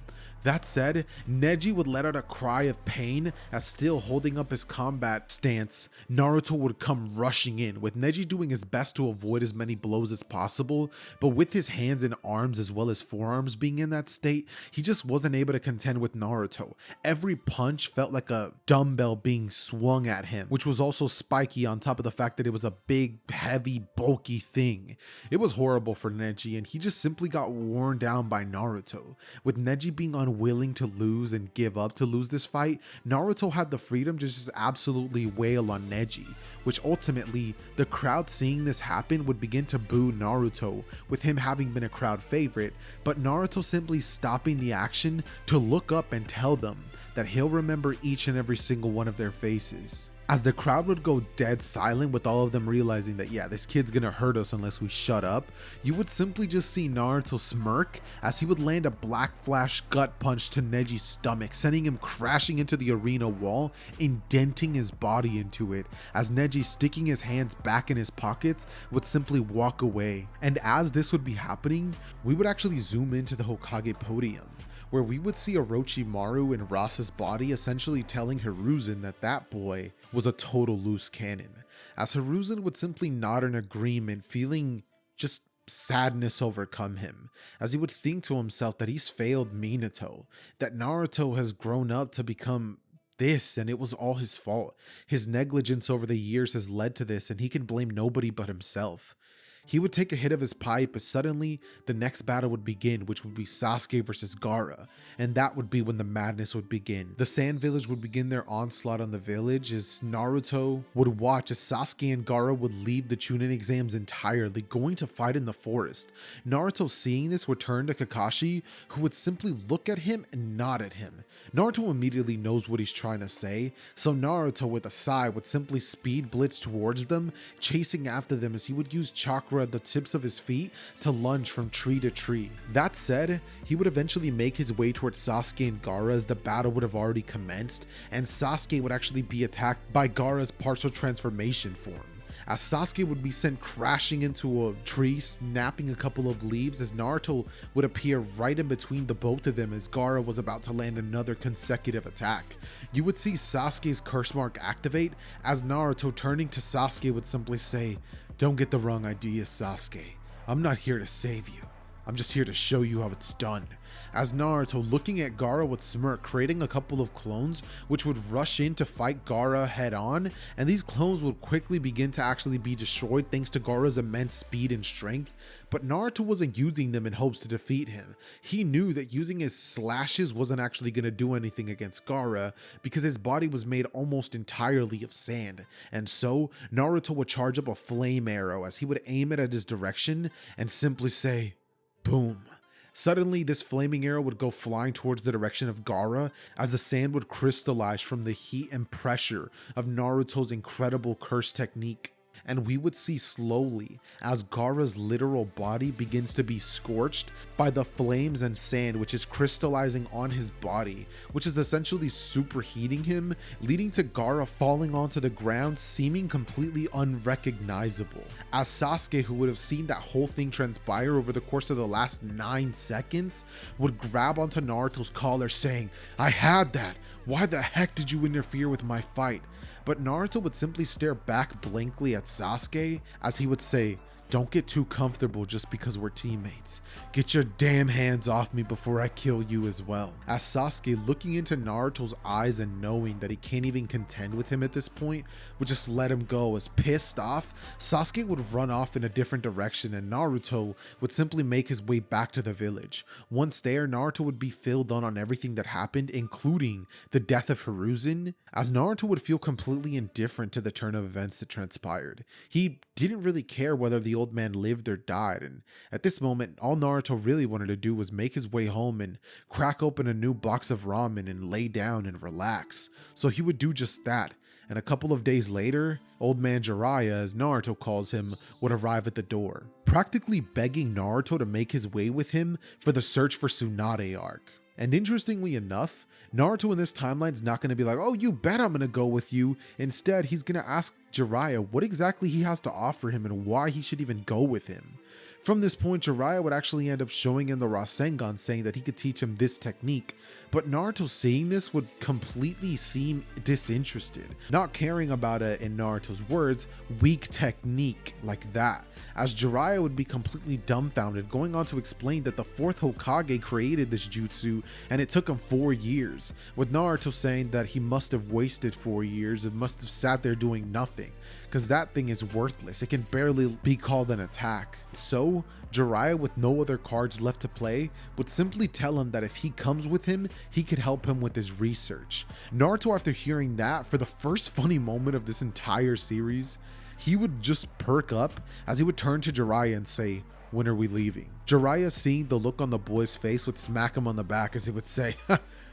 That said, Neji would let out a cry of pain as, still holding up his combat stance, Naruto would come rushing in, with Neji doing his best to avoid as many blows as possible, but with his hands and arms as well as forearms being in that state, he just wasn't able to contend with Naruto. Every punch felt like a dumbbell being swung at him, which was also spiky on top of the fact that it was a big, heavy, bulky thing. It was horrible for Neji, and he just simply got worn down by Naruto. With Neji being unwilling to lose and give up to lose this fight, Naruto had the freedom to just absolutely wail on Neji, which ultimately, the crowd seeing this happen would begin to boo Naruto, with him having been a crowd favorite, but Naruto simply stopping the action to look up and tell them that he'll remember each and every single one of their faces. As the crowd would go dead silent, with all of them realizing that, yeah, this kid's gonna hurt us unless we shut up, you would simply just see Naruto smirk as he would land a black flash gut punch to Neji's stomach, sending him crashing into the arena wall, indenting his body into it, as Neji, sticking his hands back in his pockets, would simply walk away. And as this would be happening, we would actually zoom into the Hokage podium, where we would see Orochimaru in Rasa's body essentially telling Hiruzen that that boy was a total loose cannon, as Hiruzen would simply nod in agreement, feeling just sadness overcome him, as he would think to himself that he's failed Minato, that Naruto has grown up to become this and it was all his fault. His negligence over the years has led to this and he can blame nobody but himself. He would take a hit of his pipe, but suddenly the next battle would begin, which would be Sasuke versus Gaara, and that would be when the madness would begin. The Sand Village would begin their onslaught on the village, as Naruto would watch as Sasuke and Gaara would leave the Chunin exams entirely, going to fight in the forest. Naruto, seeing this, would turn to Kakashi, who would simply look at him and nod at him. Naruto immediately knows what he's trying to say, so Naruto, with a sigh, would simply speed blitz towards them, chasing after them as he would use chakra at the tips of his feet to lunge from tree to tree. That said, he would eventually make his way towards Sasuke and Gaara as the battle would have already commenced, and Sasuke would actually be attacked by Gaara's partial transformation form, as Sasuke would be sent crashing into a tree, snapping a couple of leaves, as Naruto would appear right in between the both of them as Gaara was about to land another consecutive attack. You would see Sasuke's curse mark activate, as Naruto, turning to Sasuke, would simply say, "Don't get the wrong idea, Sasuke. I'm not here to save you. I'm just here to show you how it's done." As Naruto, looking at Gaara, would smirk, creating a couple of clones which would rush in to fight Gaara head on, and these clones would quickly begin to actually be destroyed thanks to Gaara's immense speed and strength, but Naruto wasn't using them in hopes to defeat him. He knew that using his slashes wasn't actually going to do anything against Gaara, because his body was made almost entirely of sand, and so Naruto would charge up a flame arrow as he would aim it at his direction and simply say, "Boom." Suddenly, this flaming arrow would go flying towards the direction of Gaara, as the sand would crystallize from the heat and pressure of Naruto's incredible curse technique. and we would see slowly as Gaara's literal body begins to be scorched by the flames and sand which is crystallizing on his body, which is essentially superheating him, leading to Gaara falling onto the ground seeming completely unrecognizable. As Sasuke, who would have seen that whole thing transpire over the course of the last 9 seconds, would grab onto Naruto's collar saying, "I had that! Why the heck did you interfere with my fight?" But Naruto would simply stare back blankly at Sasuke as he would say, "Don't get too comfortable just because we're teammates. Get your damn hands off me before I kill you as well." As Sasuke, looking into Naruto's eyes and knowing that he can't even contend with him at this point, would just let him go. As pissed off, Sasuke would run off in a different direction and Naruto would simply make his way back to the village. Once there, Naruto would be filled on everything that happened, including the death of Hiruzen, as Naruto would feel completely indifferent to the turn of events that transpired. He didn't really care whether the old man lived or died, and at this moment all Naruto really wanted to do was make his way home and crack open a new box of ramen and lay down and relax. So he would do just that, and a couple of days later, old man Jiraiya, as Naruto calls him, would arrive at the door, practically begging Naruto to make his way with him for the search for Tsunade arc. And interestingly enough, Naruto in this timeline is not going to be like, "Oh, you bet I'm going to go with you." Instead, he's going to ask Jiraiya what exactly he has to offer him and why he should even go with him. From this point, Jiraiya would actually end up showing him the Rasengan, saying that he could teach him this technique, but Naruto seeing this would completely seem disinterested, not caring about it, in Naruto's words, weak technique like that, as Jiraiya would be completely dumbfounded, going on to explain that the 4th Hokage created this jutsu and it took him 4 years, with Naruto saying that he must have wasted 4 years and must have sat there doing nothing, because that thing is worthless, it can barely be called an attack. So Jiraiya, with no other cards left to play, would simply tell him that if he comes with him, he could help him with his research. Naruto, after hearing that, for the first funny moment of this entire series, he would just perk up as he would turn to Jiraiya and say, "When are we leaving?" Jiraiya, seeing the look on the boy's face, would smack him on the back as he would say,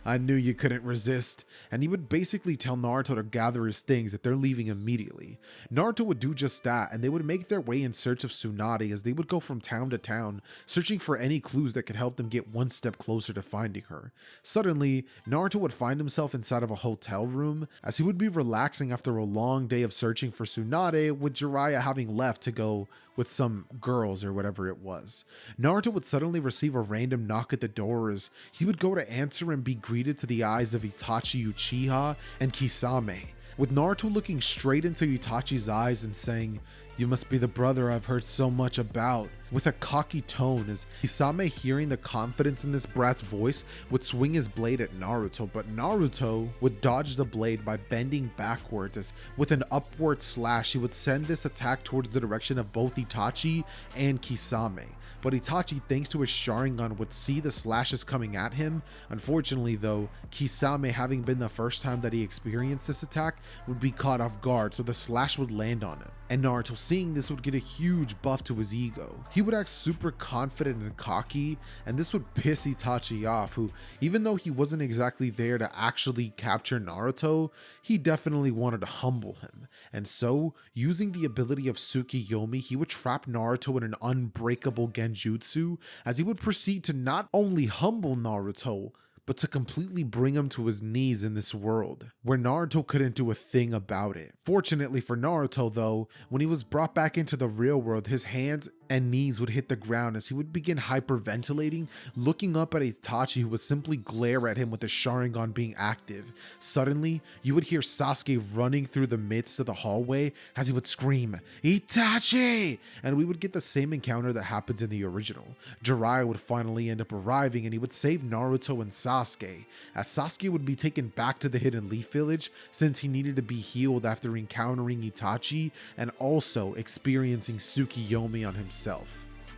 "I knew you couldn't resist," and he would basically tell Naruto to gather his things, that they're leaving immediately. Naruto would do just that, and they would make their way in search of Tsunade as they would go from town to town, searching for any clues that could help them get one step closer to finding her. Suddenly, Naruto would find himself inside of a hotel room as he would be relaxing after a long day of searching for Tsunade, with Jiraiya having left to go with some girls or whatever it was. Naruto would suddenly receive a random knock at the door as he would go to answer and be greeted to the eyes of Itachi, Uchiha, and Kisame, with Naruto looking straight into Itachi's eyes and saying, "You must be the brother I've heard so much about," with a cocky tone, as Kisame, hearing the confidence in this brat's voice, would swing his blade at Naruto, but Naruto would dodge the blade by bending backwards, as with an upward slash he would send this attack towards the direction of both Itachi and Kisame. But Itachi, thanks to his Sharingan, would see the slashes coming at him. Unfortunately though, Kisame, having been the first time that he experienced this attack, would be caught off guard, so the slash would land on him. And Naruto, seeing this, would get a huge buff to his ego. He would act super confident and cocky, and this would piss Itachi off, who, even though he wasn't exactly there to actually capture Naruto, he definitely wanted to humble him. And so, using the ability of Tsukiyomi, he would trap Naruto in an unbreakable genjutsu, as he would proceed to not only humble Naruto, but to completely bring him to his knees in this world, where Naruto couldn't do a thing about it. Fortunately for Naruto though, when he was brought back into the real world, his hands and knees would hit the ground as he would begin hyperventilating, looking up at Itachi, who would simply glare at him with the Sharingan being active. Suddenly, you would hear Sasuke running through the midst of the hallway as he would scream, "Itachi!" And we would get the same encounter that happens in the original. Jiraiya would finally end up arriving and he would save Naruto and Sasuke, as Sasuke would be taken back to the Hidden Leaf Village since he needed to be healed after encountering Itachi and also experiencing Tsukiyomi on himself.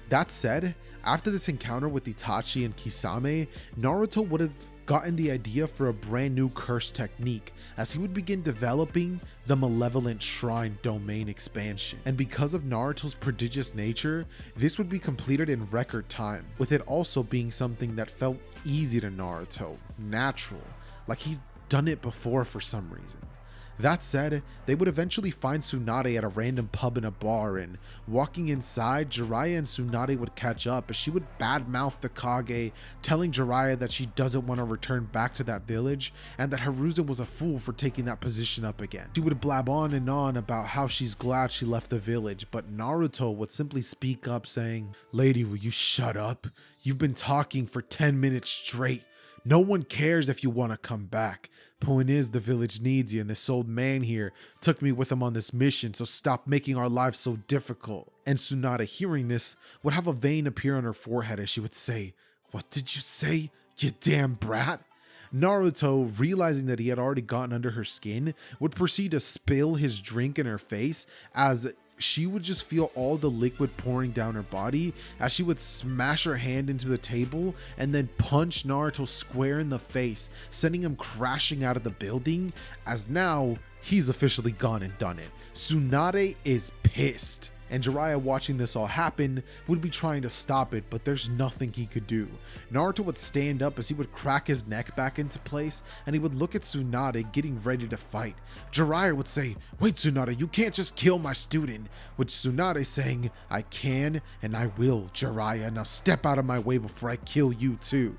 That said, after this encounter with Itachi and Kisame, Naruto would have gotten the idea for a brand new curse technique, as he would begin developing the Malevolent Shrine domain expansion. And because of Naruto's prodigious nature, this would be completed in record time, with it also being something that felt easy to Naruto, natural, like he's done it before for some reason. That said, they would eventually find Tsunade at a random pub in a bar, and walking inside, Jiraiya and Tsunade would catch up as she would badmouth the Kage, telling Jiraiya that she doesn't want to return back to that village and that Hiruzen was a fool for taking that position up again. She would blab on and on about how she's glad she left the village, but Naruto would simply speak up saying, "Lady, will you shut up? You've been talking for 10 minutes straight. No one cares if you want to come back. Point is, the village needs you, and this old man here took me with him on this mission, so stop making our lives so difficult." And Tsunade, hearing this, would have a vein appear on her forehead as she would say, "What did you say, you damn brat?" Naruto, realizing that he had already gotten under her skin, would proceed to spill his drink in her face as she would just feel all the liquid pouring down her body as she would smash her hand into the table and then punch Naruto square in the face, sending him crashing out of the building, as now he's officially gone and done it. Tsunade is pissed. And Jiraiya, watching this all happen, would be trying to stop it, but there's nothing he could do. Naruto would stand up as he would crack his neck back into place, and he would look at Tsunade getting ready to fight. Jiraiya would say, "Wait, Tsunade, you can't just kill my student," with Tsunade saying, "I can and I will, Jiraiya. Now step out of my way before I kill you too."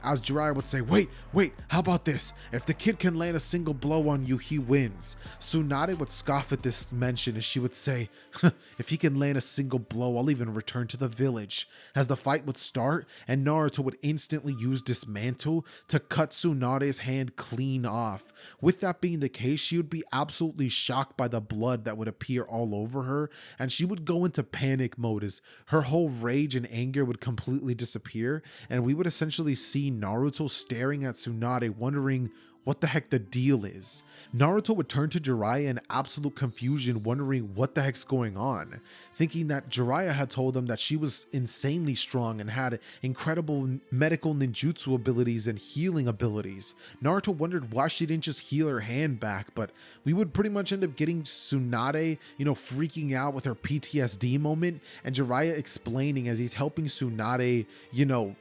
As Jiraiya would say, wait, how about this? If the kid can land a single blow on you, he wins." Tsunade would scoff at this mention as she would say, "If he can land a single blow, I'll even return to the village." As the fight would start, and Naruto would instantly use Dismantle to cut Tsunade's hand clean off. With that being the case, she would be absolutely shocked by the blood that would appear all over her, and she would go into panic mode as her whole rage and anger would completely disappear, and we would essentially see Naruto staring at Tsunade, wondering what the heck the deal is. Naruto would turn to Jiraiya in absolute confusion, wondering what the heck's going on, thinking that Jiraiya had told him that she was insanely strong and had incredible medical ninjutsu abilities and healing abilities. Naruto wondered why she didn't just heal her hand back, but we would pretty much end up getting Tsunade, freaking out with her PTSD moment, and Jiraiya explaining as he's helping Tsunade,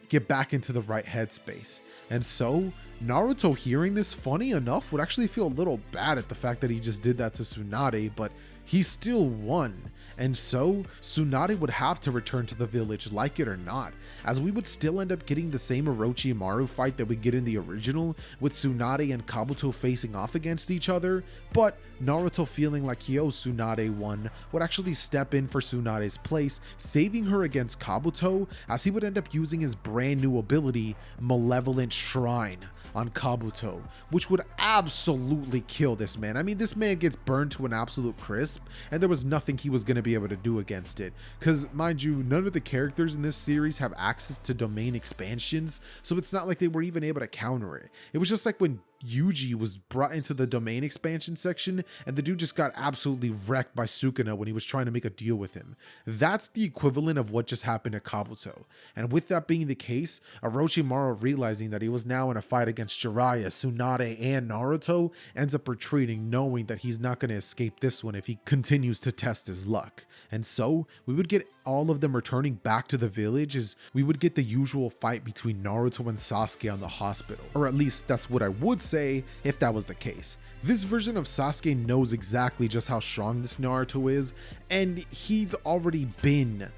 get back into the right headspace. And so Naruto, hearing this, funny enough, would actually feel a little bad at the fact that he just did that to Tsunade, but he still won. And so Tsunade would have to return to the village, like it or not, as we would still end up getting the same Orochimaru fight that we get in the original, with Tsunade and Kabuto facing off against each other. But Naruto, feeling like Tsunade won, would actually step in for Tsunade's place, saving her against Kabuto, as he would end up using his brand new ability, Malevolent Shrine, on Kabuto, which would absolutely kill this man. I mean, this man gets burned to an absolute crisp, and there was nothing he was going to be able to do against it. Because, mind you, none of the characters in this series have access to domain expansions, so it's not like they were even able to counter it. It was just like when Yuji was brought into the domain expansion section, and the dude just got absolutely wrecked by Sukuna when he was trying to make a deal with him. That's the equivalent of what just happened to Kabuto. And with that being the case, Orochimaru, realizing that he was now in a fight against Jiraiya, Tsunade, and Naruto, ends up retreating, knowing that he's not going to escape this one if he continues to test his luck. And so we would get all of them returning back to the village, as we would get the usual fight between Naruto and Sasuke on the hospital. Or at least that's what I would say if that was the case. This version of Sasuke knows exactly just how strong this Naruto is, and he's already been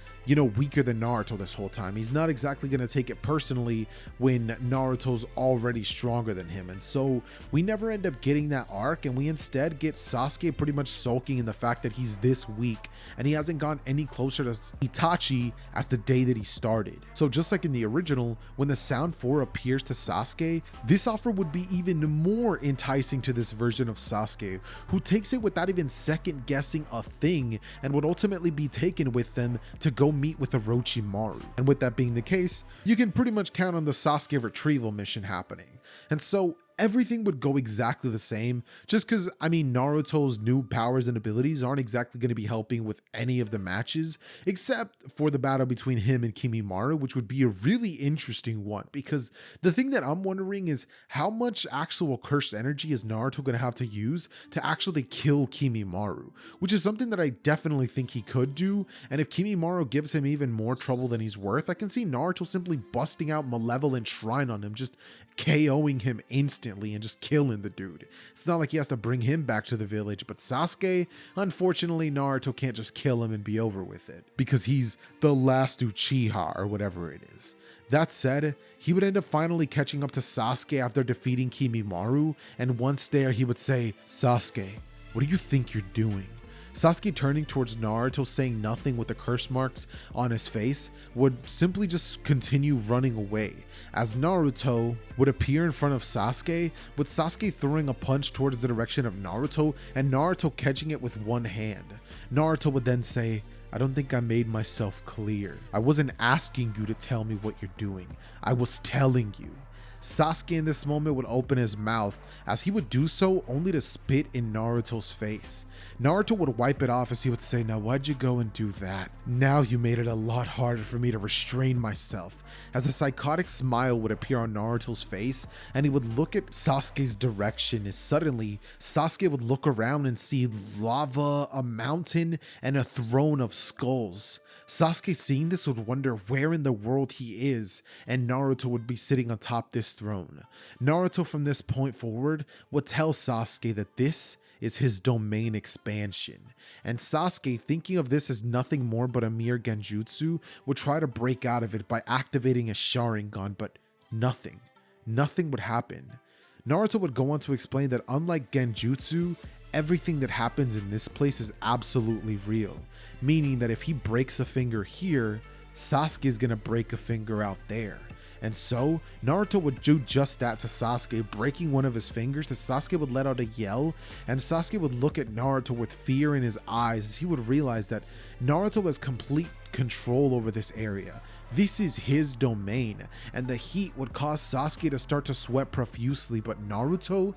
weaker than Naruto this whole time. He's not exactly going to take it personally when Naruto's already stronger than him. And so we never end up getting that arc, and we instead get Sasuke pretty much sulking in the fact that he's this weak and he hasn't gone any closer to Itachi as the day that he started. So just like in the original, when the Sound 4 appears to Sasuke, this offer would be even more enticing to this version of Sasuke, who takes it without even second guessing a thing and would ultimately be taken with them to go meet with Orochimaru. And with that being the case, you can pretty much count on the Sasuke Retrieval mission happening. And so everything would go exactly the same, just because, Naruto's new powers and abilities aren't exactly going to be helping with any of the matches, except for the battle between him and Kimimaro, which would be a really interesting one, because the thing that I'm wondering is how much actual cursed energy is Naruto going to have to use to actually kill Kimimaro, which is something that I definitely think he could do, and if Kimimaro gives him even more trouble than he's worth, I can see Naruto simply busting out Malevolent Shrine on him, just KOing him instantly. instantly and just killing the dude. It's not like he has to bring him back to the village, but Sasuke, unfortunately, Naruto can't just kill him and be over with it, because he's the last Uchiha or whatever it is. That said, he would end up finally catching up to Sasuke after defeating Kimimaro, and once there he would say, "Sasuke, what do you think you're doing?" Sasuke, turning towards Naruto, saying nothing with the curse marks on his face, would simply just continue running away, as Naruto would appear in front of Sasuke, with Sasuke throwing a punch towards the direction of Naruto and Naruto catching it with one hand. Naruto would then say, "I don't think I made myself clear. I wasn't asking you to tell me what you're doing. I was telling you." Sasuke in this moment would open his mouth, as he would do so only to spit in Naruto's face. Naruto would wipe it off as he would say, "Now why'd you go and do that? Now you made it a lot harder for me to restrain myself," as a psychotic smile would appear on Naruto's face, and he would look at Sasuke's direction, as suddenly Sasuke would look around and see lava, a mountain, and a throne of skulls. Sasuke, seeing this, would wonder where in the world he is, and Naruto would be sitting atop this throne. Naruto from this point forward would tell Sasuke that this is his domain expansion, and Sasuke, thinking of this as nothing more but a mere genjutsu, would try to break out of it by activating a Sharingan, but nothing would happen. Naruto would go on to explain that unlike genjutsu, everything that happens in this place is absolutely real, meaning that if he breaks a finger here, Sasuke is gonna break a finger out there. And so Naruto would do just that to Sasuke, breaking one of his fingers, as Sasuke would let out a yell, and Sasuke would look at Naruto with fear in his eyes, as he would realize that Naruto has complete control over this area. This is his domain, and the heat would cause Sasuke to start to sweat profusely, but Naruto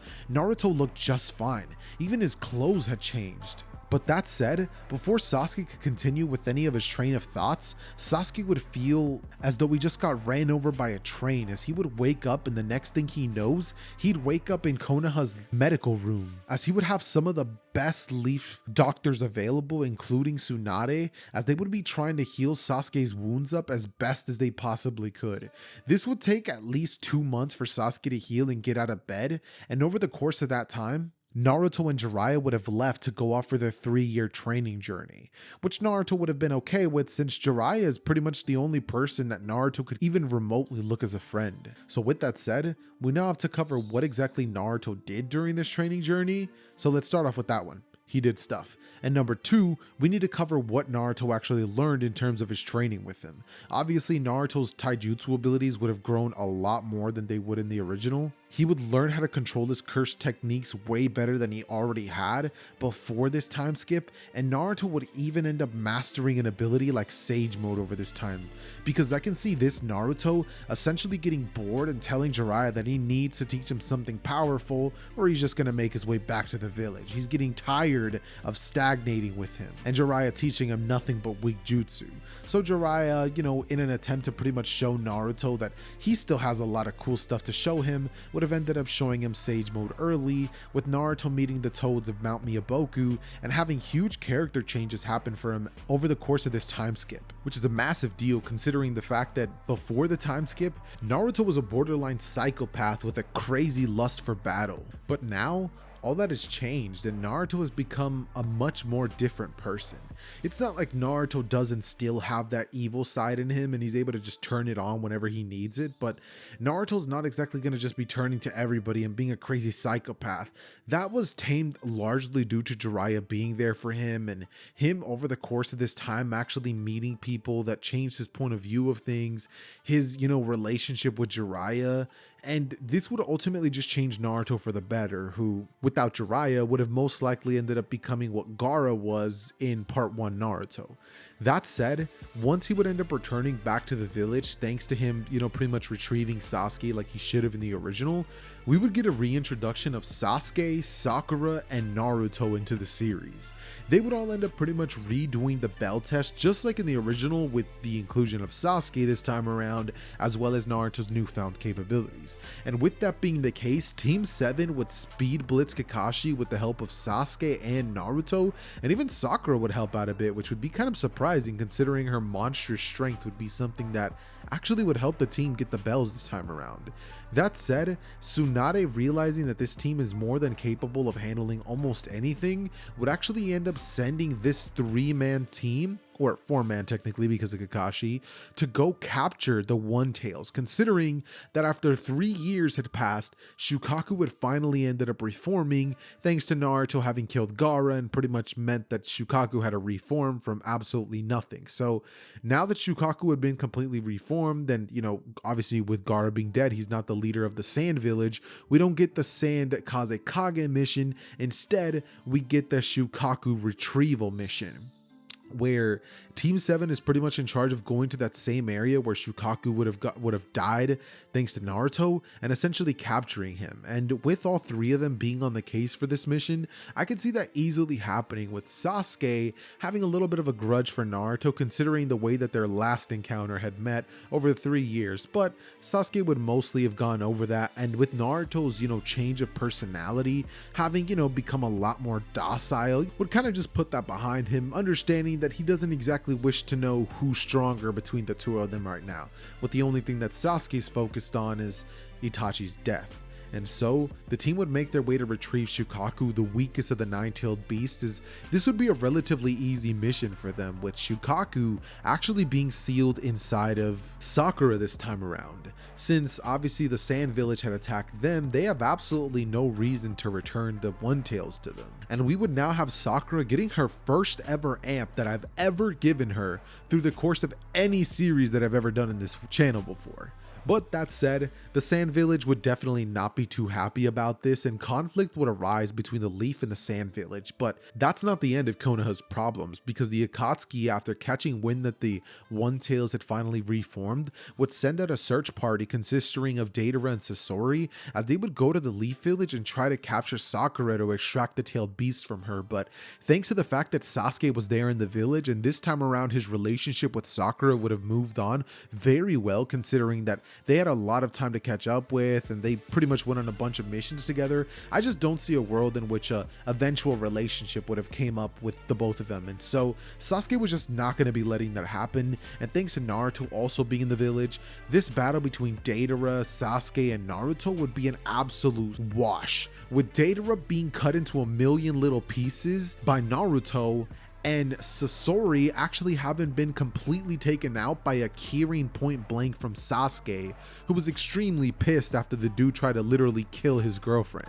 looked just fine. Even his clothes had changed. But that said, before Sasuke could continue with any of his train of thoughts, Sasuke would feel as though he just got ran over by a train, as he would wake up, and the next thing he knows, he'd wake up in Konoha's medical room, as he would have some of the best leaf doctors available, including Tsunade, as they would be trying to heal Sasuke's wounds up as best as they possibly could. This would take at least 2 months for Sasuke to heal and get out of bed, and over the course of that time, Naruto and Jiraiya would have left to go off for their 3-year training journey, which Naruto would have been okay with, since Jiraiya is pretty much the only person that Naruto could even remotely look as a friend. So with that said, we now have to cover what exactly Naruto did during this training journey, so let's start off with that one. He did stuff. And number 2, we need to cover what Naruto actually learned in terms of his training with him. Obviously, Naruto's taijutsu abilities would have grown a lot more than they would in the original. He would learn how to control his curse techniques way better than he already had before this time skip, and Naruto would even end up mastering an ability like Sage Mode over this time, because I can see this Naruto essentially getting bored and telling Jiraiya that he needs to teach him something powerful, or he's just gonna make his way back to the village. He's getting tired of stagnating with him, and Jiraiya teaching him nothing but weak jutsu. So Jiraiya, in an attempt to pretty much show Naruto that he still has a lot of cool stuff to show him, would have ended up showing him Sage Mode early, with Naruto meeting the Toads of Mount Miyaboku and having huge character changes happen for him over the course of this time skip, which is a massive deal considering the fact that before the time skip, Naruto was a borderline psychopath with a crazy lust for battle. But now, all that has changed, and Naruto has become a much more different person. It's not like Naruto doesn't still have that evil side in him and he's able to just turn it on whenever he needs it, but Naruto's not exactly going to just be turning to everybody and being a crazy psychopath. That was tamed largely due to Jiraiya being there for him, and him over the course of this time actually meeting people that changed his point of view of things, his, relationship with Jiraiya. And this would ultimately just change Naruto for the better, who, without Jiraiya, would have most likely ended up becoming what Gaara was in Part 1 Naruto. That said, once he would end up returning back to the village, thanks to him, pretty much retrieving Sasuke like he should have in the original, we would get a reintroduction of Sasuke, Sakura, and Naruto into the series. They would all end up pretty much redoing the bell test just like in the original, with the inclusion of Sasuke this time around, as well as Naruto's newfound capabilities. series. And with that being the case, Team 7 would speed blitz Kakashi with the help of Sasuke and Naruto, and even Sakura would help out a bit, which would be kind of surprising considering her monstrous strength would be something that actually would help the team get the bells this time around. That said, Tsunade, realizing that this team is more than capable of handling almost anything, would actually end up sending this 3-man team, or 4-man technically because of Kakashi, to go capture the One Tails, considering that after 3 years had passed, Shukaku had finally ended up reforming thanks to Naruto having killed Gaara, and pretty much meant that Shukaku had to reform from absolutely nothing. So now that Shukaku had been completely reformed, and obviously with Gaara being dead, he's not the leader of the Sand Village, we don't get the Sand Kage mission. Instead, we get the Shukaku Retrieval mission, where Team 7 is pretty much in charge of going to that same area where Shukaku would have died thanks to Naruto, and essentially capturing him. And with all 3 of them being on the case for this mission, I could see that easily happening, with Sasuke having a little bit of a grudge for Naruto considering the way that their last encounter had met over 3 years, but Sasuke would mostly have gone over that. And with Naruto's change of personality, having become a lot more docile, would kind of just put that behind him, understanding that he doesn't exactly wish to know who's stronger between the 2 of them right now, with the only thing that Sasuke's focused on is Itachi's death. And so the team would make their way to retrieve Shukaku, the weakest of the 9-tailed beasts, as this would be a relatively easy mission for them, with Shukaku actually being sealed inside of Sakura this time around. Since obviously the Sand Village had attacked them, they have absolutely no reason to return the One Tails to them. And we would now have Sakura getting her first ever amp that I've ever given her through the course of any series that I've ever done in this channel before. But that said, the Sand Village would definitely not be too happy about this, and conflict would arise between the Leaf and the Sand Village. But that's not the end of Konoha's problems, because the Akatsuki, after catching wind that the One Tails had finally reformed, would send out a search party consisting of Deidara and Sasori, as they would go to the Leaf Village and try to capture Sakura to extract the tailed beast from her. But thanks to the fact that Sasuke was there in the village, and this time around his relationship with Sakura would have moved on very well, considering that they had a lot of time to catch up with, and they pretty much went on a bunch of missions together. I just don't see a world in which a eventual relationship would have came up with the both of them, and so Sasuke was just not going to be letting that happen. And thanks to Naruto also being in the village, this battle between Deidara, Sasuke, and Naruto would be an absolute wash, with Deidara being cut into a million little pieces by Naruto, and Sasori actually having been completely taken out by a keyring point blank from Sasuke, who was extremely pissed after the dude tried to literally kill his girlfriend.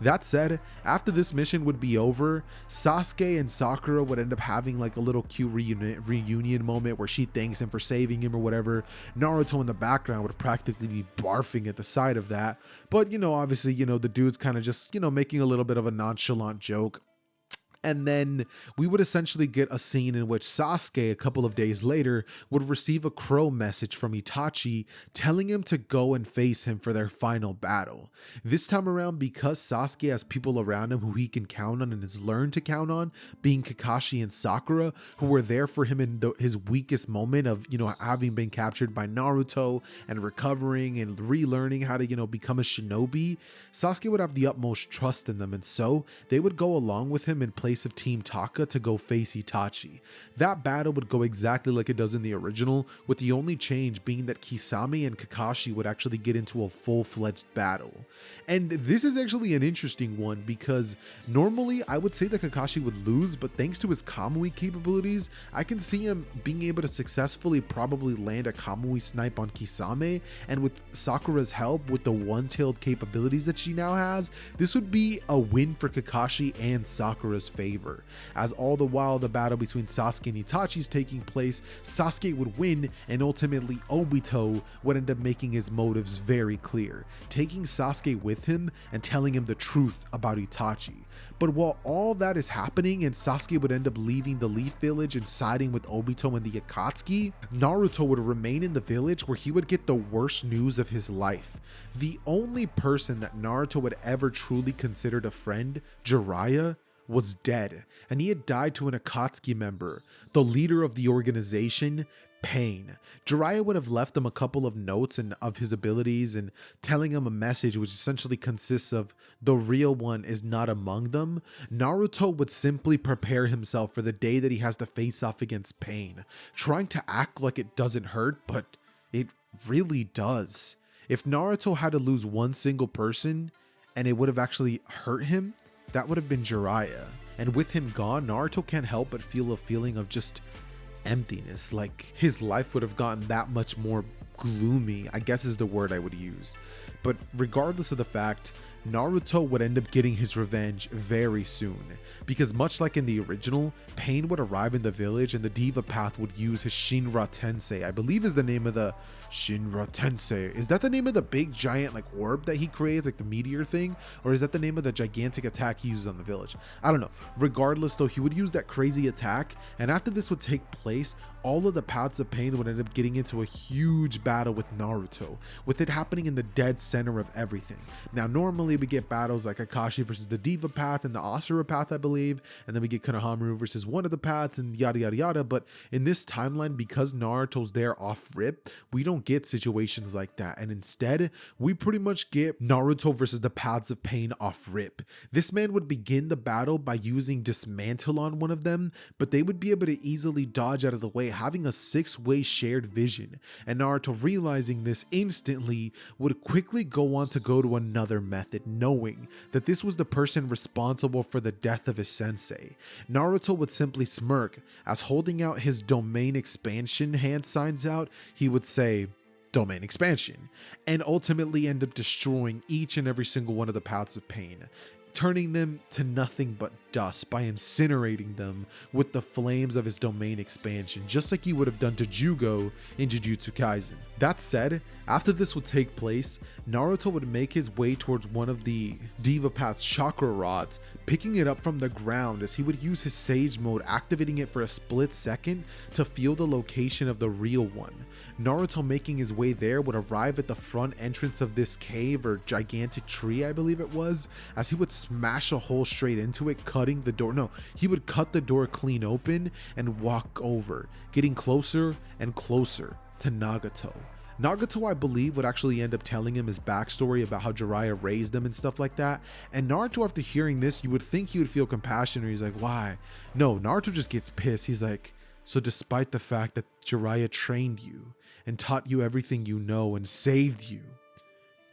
That said, after this mission would be over, Sasuke and Sakura would end up having like a little cute reunion moment where she thanks him for saving him or whatever. Naruto in the background would practically be barfing at the sight of that, but obviously the dude's kind of just making a little bit of a nonchalant joke. And then we would essentially get a scene in which Sasuke, a couple of days later, would receive a crow message from Itachi telling him to go and face him for their final battle. This time around, because Sasuke has people around him who he can count on and has learned to count on, being Kakashi and Sakura, who were there for him in his weakest moment of, having been captured by Naruto and recovering and relearning how to, become a shinobi, Sasuke would have the utmost trust in them, and so they would go along with him in place of Team Taka to go face Itachi. That battle would go exactly like it does in the original, with the only change being that Kisame and Kakashi would actually get into a full-fledged battle. And this is actually an interesting one, because normally I would say that Kakashi would lose, but thanks to his Kamui capabilities, I can see him being able to successfully probably land a Kamui snipe on Kisame, and with Sakura's help with the one-tailed capabilities that she now has, this would be a win for Kakashi and Sakura's favor, as all the while the battle between Sasuke and Itachi is taking place, Sasuke would win, and ultimately Obito would end up making his motives very clear, taking Sasuke with him and telling him the truth about Itachi. But while all that is happening and Sasuke would end up leaving the Leaf Village and siding with Obito and the Akatsuki, Naruto would remain in the village where he would get the worst news of his life. The only person that Naruto would ever truly considered a friend, Jiraiya, was dead, and he had died to an Akatsuki member, the leader of the organization, Pain. Jiraiya would have left him a couple of notes and of his abilities and telling him a message which essentially consists of the real one is not among them. Naruto would simply prepare himself for the day that he has to face off against Pain, trying to act like it doesn't hurt, but it really does. If Naruto had to lose one single person and it would have actually hurt him, that would have been Jiraiya. And with him gone, Naruto can't help but feel a feeling of just emptiness, like his life would have gotten that much more gloomy, I guess is the word I would use. But regardless of the fact, Naruto would end up getting his revenge very soon, because much like in the original, Pain would arrive in the village and the Diva Path would use his Shinra Tensei, I believe is the name of the Shinra Tensei. Is that the name of the big giant like orb that he creates, like the meteor thing? Or is that the name of the gigantic attack he uses on the village? I don't know. Regardless though, he would use that crazy attack, and after this would take place, all of the Paths of Pain would end up getting into a huge battle with Naruto, with it happening in the dead center of everything. Now normally we get battles like Kakashi versus the Diva Path and the Asura Path, I believe, and then we get Konohamaru versus one of the paths and yada yada yada, but in this timeline, because Naruto's there off rip, we don't get situations like that, and instead we pretty much get Naruto versus the Paths of Pain off rip. This man would begin the battle by using Dismantle on one of them, but they would be able to easily dodge out of the way, having a 6-way shared vision, and Naruto, realizing this instantly, would quickly go on to go to another method, knowing that this was the person responsible for the death of his sensei. Naruto would simply smirk as, holding out his domain expansion hand signs out, he would say, "Domain expansion," and ultimately end up destroying each and every single one of the Paths of Pain, turning them to nothing but dust by incinerating them with the flames of his domain expansion, just like he would have done to Jugo in Jujutsu Kaisen. That said, after this would take place, Naruto would make his way towards one of the Diva Path's chakra rods, picking it up from the ground as he would use his Sage mode, activating it for a split second to feel the location of the real one. Naruto, making his way there, would arrive at the front entrance of this cave or gigantic tree, I believe it was, as he would smash a hole straight into it, cutting the door. No, he would cut the door clean open and walk over, getting closer and closer to Nagato. Nagato, I believe, would actually end up telling him his backstory about how Jiraiya raised him and stuff like that. And Naruto, after hearing this, you would think he would feel compassion, or he's like, why? No, Naruto just gets pissed. He's like, so despite the fact that Jiraiya trained you and taught you everything you know and saved you,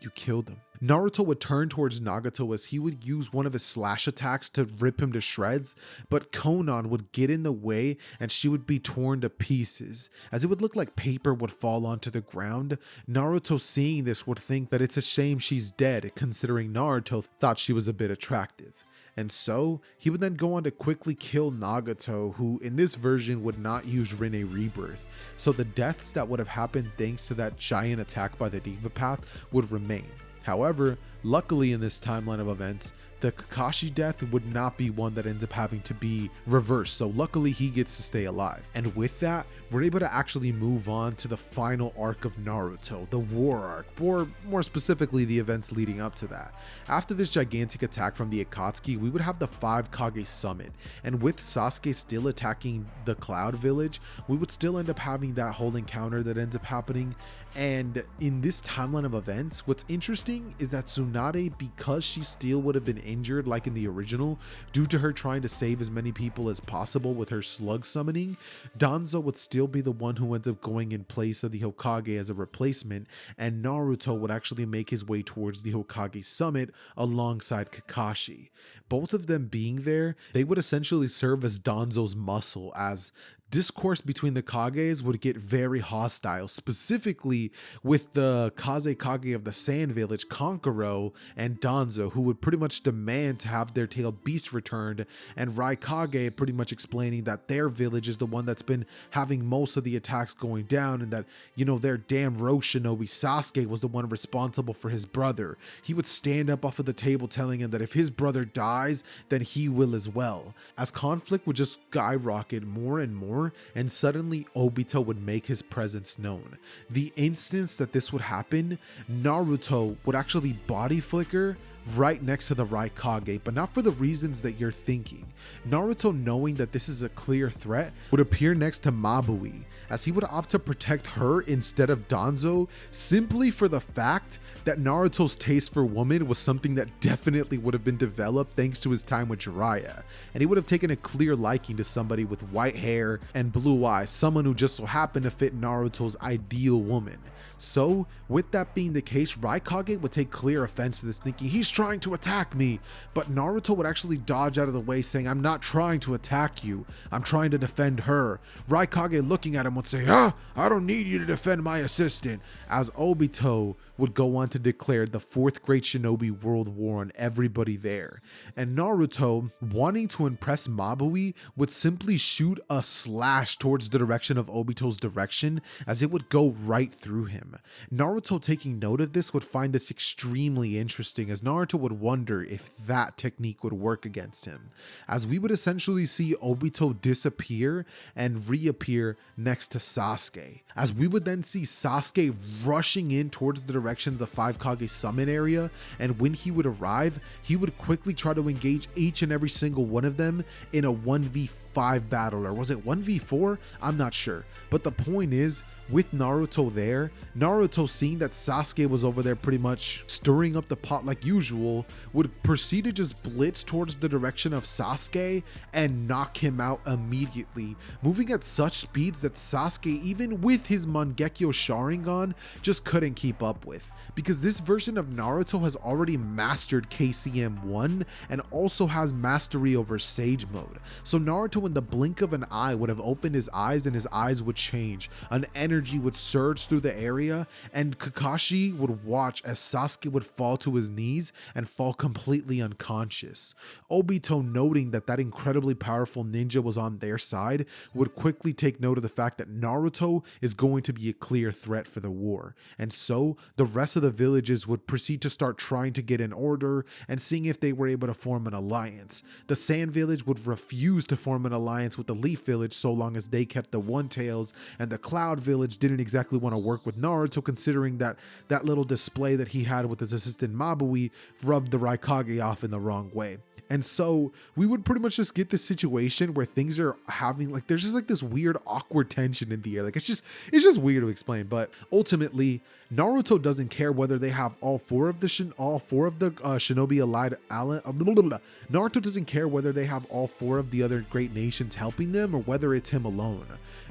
you killed him. Naruto would turn towards Nagato as he would use one of his slash attacks to rip him to shreds, but Konan would get in the way and she would be torn to pieces, as it would look like paper would fall onto the ground. Naruto, seeing this, would think that it's a shame she's dead, considering Naruto thought she was a bit attractive. And so, he would then go on to quickly kill Nagato, who in this version would not use Rinne Rebirth, so the deaths that would have happened thanks to that giant attack by the Diva Path would remain. However, luckily in this timeline of events, the Kakashi death would not be one that ends up having to be reversed, so luckily he gets to stay alive. And with that, we're able to actually move on to the final arc of Naruto, the war arc, or more specifically the events leading up to that. After this gigantic attack from the Akatsuki, we would have the 5 Kage summit, and with Sasuke still attacking the Cloud Village, we would still end up having that whole encounter that ends up happening. And in this timeline of events, what's interesting is that Tsunade, because she still would have been injured like in the original, due to her trying to save as many people as possible with her slug summoning, Danzo would still be the one who ends up going in place of the Hokage as a replacement, and Naruto would actually make his way towards the Hokage summit alongside Kakashi. Both of them being there, they would essentially serve as Danzo's muscle, as discourse between the Kages would get very hostile, specifically with the Kaze Kage of the Sand Village, Kankuro, and Danzo, who would pretty much demand to have their tailed beast returned, and Raikage pretty much explaining that their village is the one that's been having most of the attacks going down, and that, you know, their damn rogue shinobi Sasuke was the one responsible for his brother. He would stand up off of the table telling him that if his brother dies, then he will as well. As conflict would just skyrocket more and more, and suddenly Obito would make his presence known. The instance that this would happen, Naruto would actually body flicker right next to the Raikage, but not for the reasons that you're thinking. Naruto, knowing that this is a clear threat, would appear next to Mabui, as he would opt to protect her instead of Danzo, simply for the fact that Naruto's taste for women was something that definitely would have been developed thanks to his time with Jiraiya, and he would have taken a clear liking to somebody with white hair and blue eyes, someone who just so happened to fit Naruto's ideal woman. So, with that being the case, Raikage would take clear offense to this, thinking he's trying to attack me, but Naruto would actually dodge out of the way, saying, I'm not trying to attack you, I'm trying to defend her. Raikage, looking at him, would say, I don't need you to defend my assistant, as Obito would go on to declare the fourth great shinobi world war on everybody there. And Naruto, wanting to impress Mabui, would simply shoot a slash towards the direction of Obito's direction, as it would go right through him. Naruto, taking note of this, would find this extremely interesting, as Naruto would wonder if that technique would work against him, as we would essentially see Obito disappear and reappear next to Sasuke, as we would then see Sasuke rushing in towards the direction of the Five Kage summon area, and when he would arrive, he would quickly try to engage each and every single one of them in a 1v5 battle, or was it 1v4? I'm not sure, but the point is, with Naruto there, Naruto, seeing that Sasuke was over there pretty much stirring up the pot like usual, would proceed to just blitz towards the direction of Sasuke and knock him out immediately, moving at such speeds that Sasuke, even with his Mangekyo Sharingan, just couldn't keep up with, because this version of Naruto has already mastered KCM 1 and also has mastery over Sage Mode. So Naruto, in the blink of an eye, would have opened his eyes and his eyes would change, an energy would surge through the area, and Kakashi would watch as Sasuke would fall to his knees and fall completely unconscious. Obito, noting that that incredibly powerful ninja was on their side, would quickly take note of the fact that Naruto is going to be a clear threat for the war, and so the rest of the villages would proceed to start trying to get in order and seeing if they were able to form an alliance. The Sand Village would refuse to form an alliance with the Leaf Village so long as they kept the One Tails, and the Cloud Village didn't exactly want to work with Naruto, considering that that little display that he had with his assistant Mabui rubbed the Raikage off in the wrong way. And so we would pretty much just get this situation where things are having, like, there's just like this weird awkward tension in the air. Like, it's just weird to explain, but ultimately Naruto doesn't care whether they have all four of the Shinobi allied Naruto doesn't care whether they have all four of the other great nations helping them or whether it's him alone.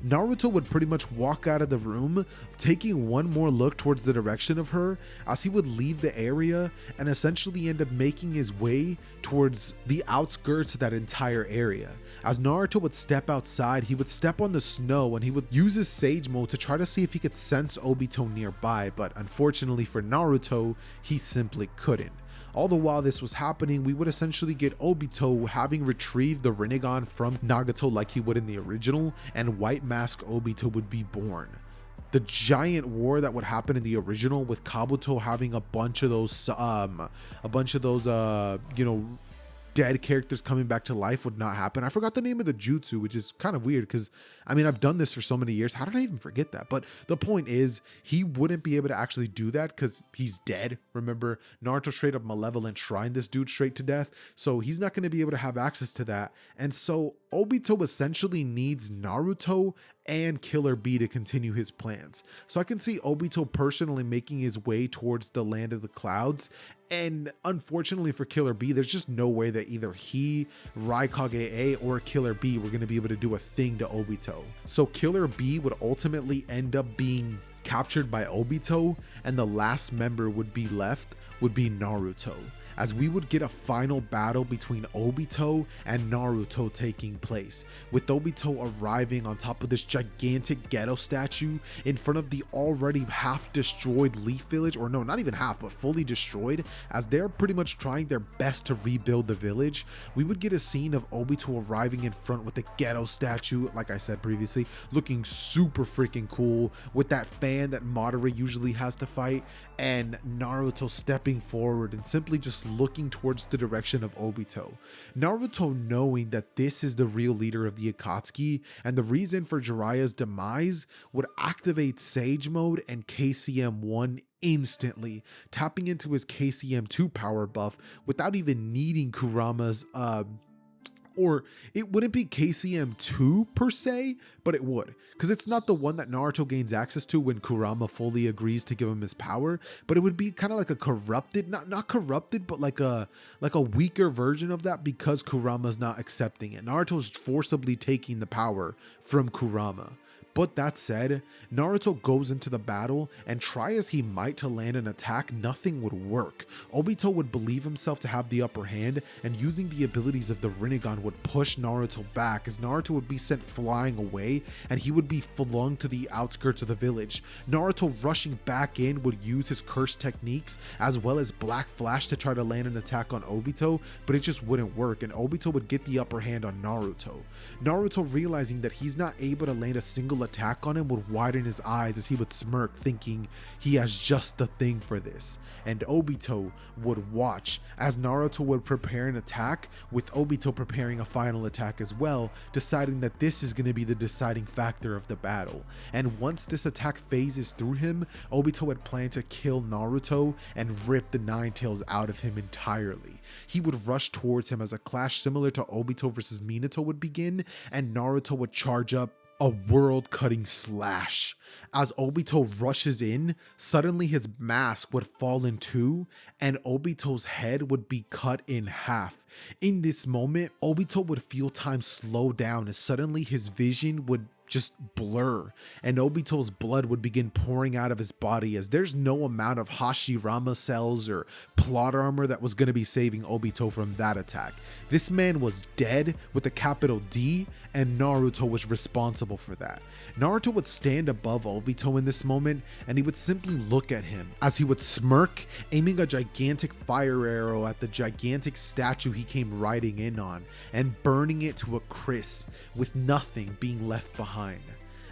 Naruto would pretty much walk out of the room, taking one more look towards the direction of her, as he would leave the area and essentially end up making his way towards the outskirts of that entire area. As Naruto would step outside, he would step on the snow and he would use his Sage Mode to try to see if he could sense Obito nearby, but unfortunately for Naruto, he simply couldn't. All the while this was happening, we would essentially get Obito having retrieved the Rinnegan from Nagato like he would in the original, and White Mask Obito would be born. The giant war that would happen in the original, with Kabuto having a bunch of those dead characters coming back to life, would not happen. I forgot the name of the jutsu, which is kind of weird because, I mean, I've done this for so many years. How did I even forget that? But the point is, he wouldn't be able to actually do that because he's dead. Remember, Naruto straight up Malevolent shrined this dude straight to death. So he's not going to be able to have access to that. And so Obito essentially needs Naruto and Killer Bee to continue his plans. So I can see Obito personally making his way towards the land of the clouds, and unfortunately for Killer Bee, there's just no way that either he, Raikage or Killer Bee were going to be able to do a thing to Obito. So Killer Bee would ultimately end up being captured by Obito, and the last member would be left would be Naruto, as we would get a final battle between Obito and Naruto taking place, with Obito arriving on top of this gigantic ghetto statue in front of the already half destroyed Leaf Village, or no, not even half, but fully destroyed, as they're pretty much trying their best to rebuild the village. We would get a scene of Obito arriving in front with the ghetto statue, like I said previously, looking super freaking cool, with that fan that Madara usually has to fight, and Naruto stepping forward and simply just just looking towards the direction of Obito. Naruto, knowing that this is the real leader of the Akatsuki and the reason for Jiraiya's demise, would activate Sage Mode and KCM-1 instantly, tapping into his KCM-2 power buff without even needing Kurama's or it wouldn't be KCM-2 per se, but it would, because it's not the one that Naruto gains access to when Kurama fully agrees to give him his power, but it would be kind of like a corrupted, not corrupted, but like a weaker version of that, because Kurama's not accepting it. Naruto's forcibly taking the power from Kurama. But that said, Naruto goes into the battle, and try as he might to land an attack, nothing would work. Obito would believe himself to have the upper hand, and using the abilities of the Rinnegan would push Naruto back, as Naruto would be sent flying away and he would be flung to the outskirts of the village. Naruto, rushing back in, would use his curse techniques as well as Black Flash to try to land an attack on Obito, but it just wouldn't work, and Obito would get the upper hand on Naruto. Naruto, realizing that he's not able to land a single attack on him, would widen his eyes as he would smirk, thinking he has just the thing for this. And Obito would watch as Naruto would prepare an attack, with Obito preparing a final attack as well, deciding that this is going to be the deciding factor of the battle. And once this attack phases through him, Obito had planned to kill Naruto and rip the Nine Tails out of him entirely. He would rush towards him as a clash similar to Obito versus Minato would begin, and Naruto would charge up a world-cutting slash. As Obito rushes in, suddenly his mask would fall in two, and Obito's head would be cut in half. In this moment, Obito would feel time slow down, as suddenly his vision would just blur, and Obito's blood would begin pouring out of his body, as there's no amount of Hashirama cells or plot armor that was going to be saving Obito from that attack. This man was dead with a capital D, and Naruto was responsible for that. Naruto would stand above Obito in this moment, and he would simply look at him as he would smirk, aiming a gigantic fire arrow at the gigantic statue he came riding in on, and burning it to a crisp, with nothing being left behind.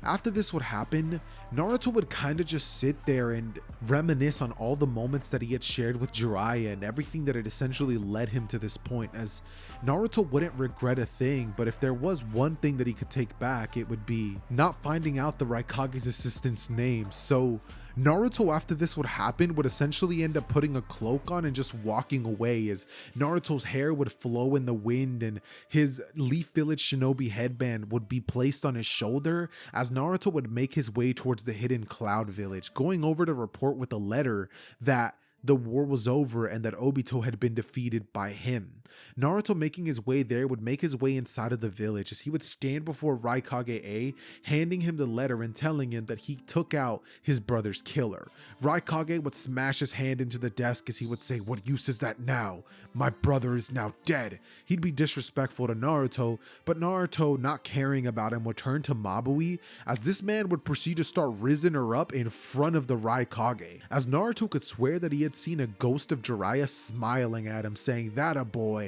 After this would happen, Naruto would kind of just sit there and reminisce on all the moments that he had shared with Jiraiya and everything that had essentially led him to this point, as Naruto wouldn't regret a thing, but if there was one thing that he could take back, it would be not finding out the Raikage's assistant's name. So Naruto, after this would happen, would essentially end up putting a cloak on and just walking away, as Naruto's hair would flow in the wind and his Leaf Village shinobi headband would be placed on his shoulder, as Naruto would make his way towards the hidden Cloud Village, going over to report with a letter that the war was over and that Obito had been defeated by him. Naruto, making his way there, would make his way inside of the village, as he would stand before Raikage, handing him the letter and telling him that he took out his brother's killer. Raikage would smash his hand into the desk as he would say, "What use is that now? My brother is now dead." He'd be disrespectful to Naruto, but Naruto, not caring about him, would turn to Mabui, as this man would proceed to start rizzing her up in front of the Raikage, as Naruto could swear that he had seen a ghost of Jiraiya smiling at him, saying, "That a boy."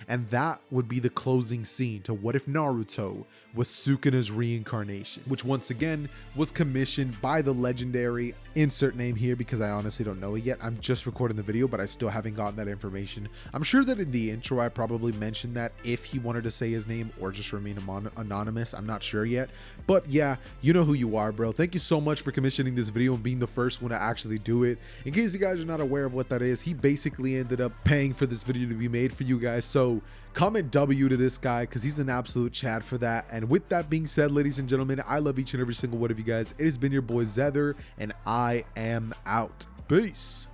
And that would be the closing scene to What If Naruto was Sukuna's reincarnation, which once again was commissioned by the legendary, insert name here because I honestly don't know it yet. I'm just recording the video, but I still haven't gotten that information. I'm sure that in the intro I probably mentioned that if he wanted to say his name or just remain anonymous. I'm not sure yet, but yeah, you know who you are, bro. Thank you so much for commissioning this video and being the first one to actually do it. In case you guys are not aware of what that is, he basically ended up paying for this video to be made for you guys. So comment W to this guy because he's an absolute Chad for that. And with that being said, ladies and gentlemen, I love each and every single one of you guys. It has been your boy Xehther, and I am out. Peace.